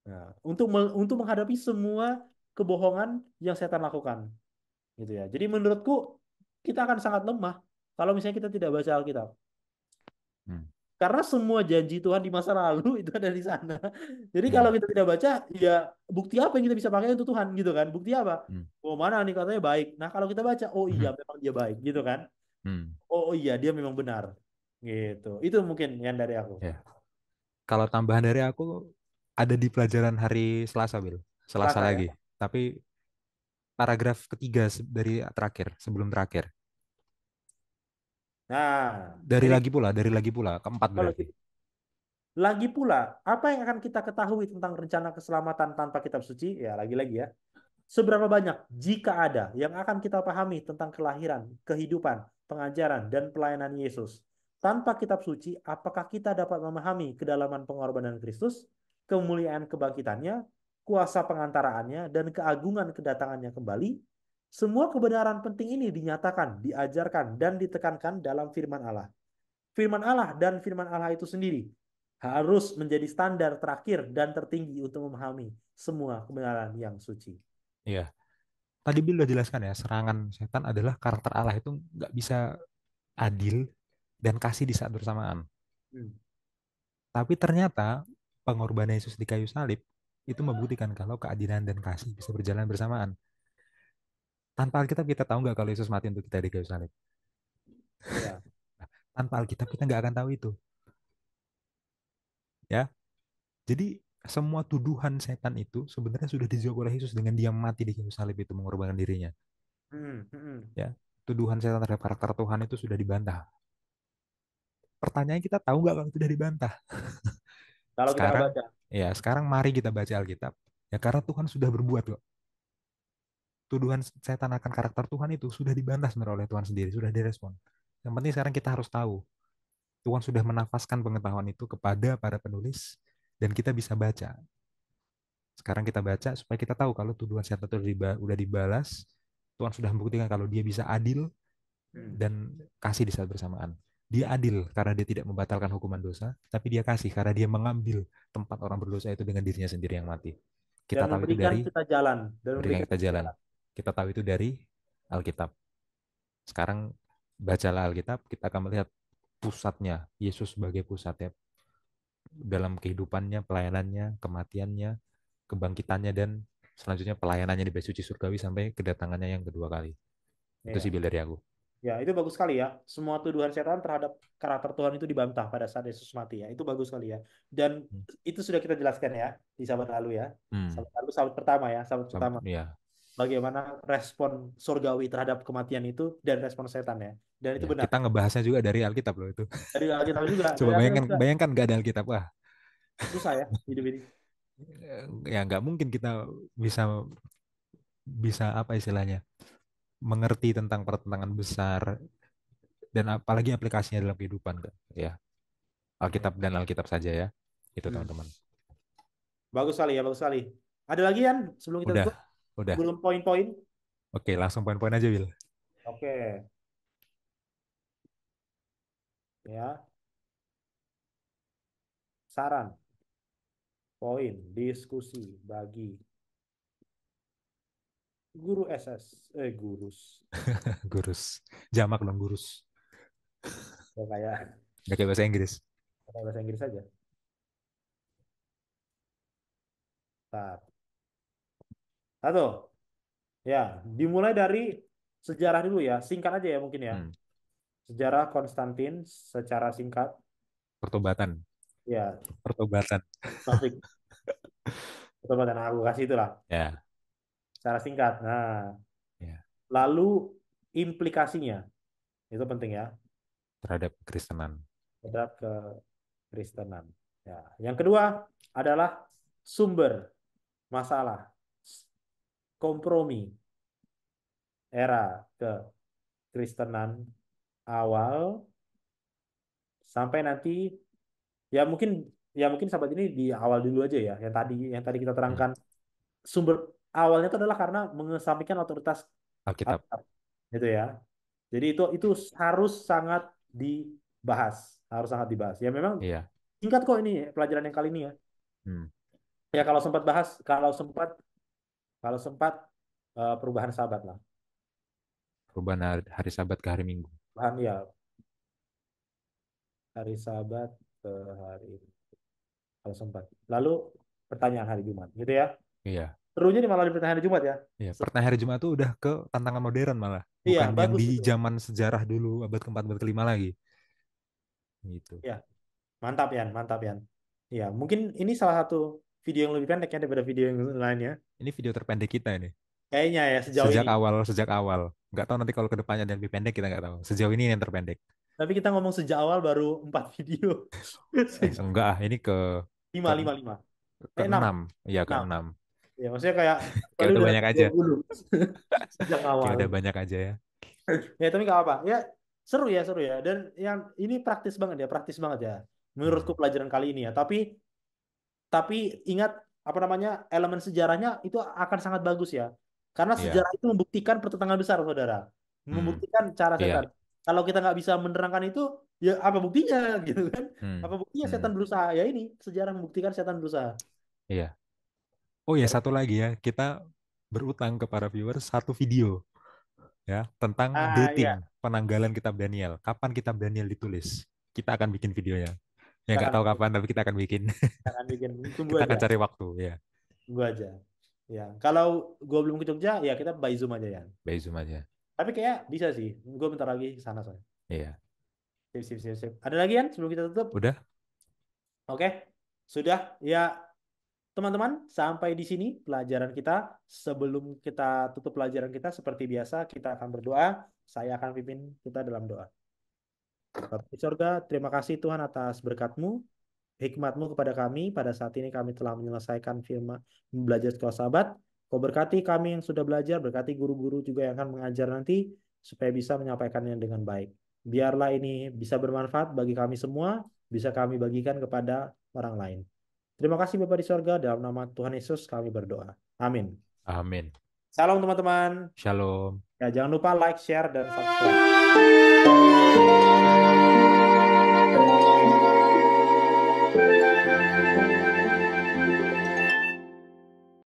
Nah, untuk menghadapi semua kebohongan yang setan lakukan, gitu ya. Jadi menurutku kita akan sangat lemah kalau misalnya kita tidak baca Alkitab. Hmm. Karena semua janji Tuhan di masa lalu itu ada di sana. Jadi kalau Hmm. kita tidak baca, ya bukti apa yang kita bisa pakai untuk Tuhan gitu kan? Bukti apa? Hmm. Oh mana nih katanya baik. Nah kalau kita baca, oh iya Hmm. memang dia baik gitu kan? Hmm. Oh iya dia memang benar. Gitu. Itu mungkin yang dari aku. Ya. Kalau tambahan dari aku ada di pelajaran hari Selasa, Bil. Selasa Selasa ya. lagi. Tapi paragraf ketiga dari terakhir, sebelum terakhir. Nah, Dari ini lagi pula, dari lagi pula, keempat kalau berarti. lagi pula, apa yang akan kita ketahui tentang rencana keselamatan tanpa kitab suci? Ya, lagi-lagi ya. Seberapa banyak, jika ada, yang akan kita pahami tentang kelahiran, kehidupan, pengajaran, dan pelayanan Yesus? Tanpa kitab suci, apakah kita dapat memahami kedalaman pengorbanan Kristus, kemuliaan kebangkitannya, kuasa pengantaraannya, dan keagungan kedatangannya kembali? Semua kebenaran penting ini dinyatakan, diajarkan, dan ditekankan dalam firman Allah. Firman Allah dan firman Allah itu sendiri harus menjadi standar terakhir dan tertinggi untuk memahami semua kebenaran yang suci. Iya. Tadi Bill udah jelaskan ya, serangan setan adalah karakter Allah itu nggak bisa adil dan kasih di saat bersamaan. Hmm. Tapi ternyata pengorbanan Yesus di kayu salib itu membuktikan kalau keadilan dan kasih bisa berjalan bersamaan. Tanpa Alkitab kita tahu nggak kalau Yesus mati untuk kita di kayu salib? Ya. Tanpa Alkitab kita nggak akan tahu itu. Ya, jadi semua tuduhan setan itu sebenarnya sudah dijawab oleh Yesus dengan dia mati di kayu salib itu mengorbankan dirinya. Hmm, hmm. Ya, tuduhan setan terhadap karakter Tuhan itu sudah dibantah. Pertanyaannya kita tahu nggak kalau sudah dibantah? Kalau kita nggak Sekarang, baca. ya sekarang mari kita baca Alkitab. Ya karena Tuhan sudah berbuat kok. Tuduhan setan akan karakter Tuhan itu sudah dibantah sebenarnya oleh Tuhan sendiri, sudah direspon. Yang penting sekarang kita harus tahu. Tuhan sudah menafaskan pengetahuan itu kepada para penulis dan kita bisa baca. Sekarang kita baca supaya kita tahu kalau tuduhan setan itu sudah dibalas. Tuhan sudah membuktikan kalau dia bisa adil Hmm. dan kasih di saat bersamaan. Dia adil karena dia tidak membatalkan hukuman dosa, tapi dia kasih karena dia mengambil tempat orang berdosa itu dengan dirinya sendiri yang mati. Dan Kita tahu itu memberikan dari kita jalan. Dan berikan memberikan kita kita jalan. jalan. Kita tahu itu dari Alkitab. Sekarang bacalah Alkitab, kita akan melihat pusatnya, Yesus sebagai pusatnya dalam kehidupannya, pelayanannya, kematiannya, kebangkitannya, dan selanjutnya pelayanannya di bait suci surgawi sampai kedatangannya yang kedua kali. Itu sih Ya. Bill dari aku. Ya, itu bagus sekali ya. Semua tuduhan setan terhadap karakter Tuhan itu dibantah pada saat Yesus mati ya. Itu bagus sekali ya. Dan Hmm. itu sudah kita jelaskan ya di sahabat lalu ya. Hmm. Sahabat lalu, sahabat pertama ya, sahabat pertama. Ya, Bagaimana respon surgawi terhadap kematian itu dan respon setan ya. Dan itu ya. benar. Kita ngebahasnya juga dari Alkitab loh itu. Dari Alkitab juga, Coba dari Alkitab bayangkan, juga bayangkan nggak ada Alkitab, wah, susah ya hidup ini. ya nggak mungkin kita bisa bisa apa istilahnya mengerti tentang pertentangan besar dan apalagi aplikasinya dalam kehidupan kan. Ya, Hmm. Alkitab dan Alkitab saja ya. Itu Hmm. teman-teman. Bagus sekali ya, bagus sekali. Ada lagi kan sebelum kita Udah, tutup? udah. Belum poin-poin? Oke, langsung poin-poin aja, Will. Oke, ya. Saran, poin, diskusi bagi guru SS, gurus. Gurus. Jamak dong, gurus. Ya, kayak Nggak kayak bahasa Inggris. pakai bahasa Inggris saja. Tar. Satu, ya, dimulai dari sejarah dulu ya, singkat aja ya mungkin ya. Hmm. Sejarah Konstantin secara singkat, Pertobatan. ya, Pertobatan. topik pertobatan aku kasih itulah Ya, secara singkat. Nah, ya. lalu implikasinya itu penting ya Terhadap Kristenan. terhadap kekristenan. Ya, yang kedua adalah sumber masalah, kompromi era kekristenan awal sampai nanti ya mungkin sahabat ini di awal dulu aja ya yang tadi kita Hmm. terangkan sumber awalnya itu adalah karena mengesampingkan otoritas Alkitab. Alkitab gitu ya. Jadi itu harus sangat dibahas, harus sangat dibahas. Ya memang Iya. singkat kok ini pelajaran yang kali ini ya. Hmm. Ya kalau sempat perubahan sahabat lah. Perubahan hari Sabat ke hari Minggu. Paham ya, hari Sabat ke hari kalau sempat. Lalu pertanyaan hari Jumat gitu ya. Iya. Serunya nih malah di pertanyaan hari Jumat ya. Iya. Se- Pertengahan hari Jumat tuh udah ke tantangan modern malah. Iya, Bukan yang bagus di itu. zaman sejarah dulu abad keempat, abad kelima lagi. Gitu. Ya, mantap ya, mantap ya. Iya, mungkin ini salah satu video yang lebih pendek ya daripada video yang lainnya. Ini video terpendek kita ini. Kayaknya ya sejauh ini. Sejak awal. Nggak tahu nanti kalau ke depannya ada yang lebih pendek kita nggak tahu. Sejauh ini yang terpendek. Tapi kita ngomong sejak awal baru 4 video. Enggak ah, ini Lima, ke lima, lima. ke Enam. enam. Iya, ke Enam. enam. Ya, maksudnya kayak Kayak tadi udah udah banyak aja. 20 sejak Kayak awal. udah banyak aja ya. Ya, tapi nggak apa. Ya, seru ya, seru ya. Dan yang ini praktis banget ya. Menurutku Hmm. pelajaran kali ini ya. Tapi ingat apa namanya elemen sejarahnya itu akan sangat bagus ya. Karena Iya. sejarah itu membuktikan pertentangan besar, saudara. Hmm. Membuktikan cara setan. Iya. Kalau kita nggak bisa menerangkan itu, ya apa buktinya gitu kan? Hmm. Apa buktinya setan Hmm. berusaha? Ya ini sejarah membuktikan setan berusaha. Iya. Oh ya, Ya, satu lagi ya. Kita berutang ke para viewers satu video ya tentang dating ya, penanggalan kitab Daniel. Kapan kitab Daniel ditulis? Kita akan bikin videonya. Ya kita nggak akan tahu bikin, kapan, tapi kita akan bikin. kita akan bikin. Tunggu Kita aja, akan cari waktu ya. tunggu aja. Ya, kalau gue belum ke Jogja, ya kita by Zoom aja ya. By Zoom aja. Tapi kayak bisa sih. Gue bentar lagi ke sana soalnya. Iya. Sip, sip, sip, sip. Ada lagi kan sebelum kita tutup? Udah? Oke, sudah. Ya, teman-teman, sampai di sini pelajaran kita. Sebelum kita tutup pelajaran kita, seperti biasa, kita akan berdoa. Saya akan pimpin kita dalam doa. Bapak di surga, terima kasih Tuhan atas berkat-Mu, hikmat-Mu kepada kami. Pada saat ini kami telah menyelesaikan firman belajar sekolah sahabat. Kau berkati kami yang sudah belajar, berkati guru-guru juga yang akan mengajar nanti, supaya bisa menyampaikannya dengan baik. Biarlah ini bisa bermanfaat bagi kami semua, bisa kami bagikan kepada orang lain. Terima kasih Bapak di sorga, dalam nama Tuhan Yesus kami berdoa. Amin. Amin. Salam teman-teman. Shalom. Ya, jangan lupa like, share, dan subscribe.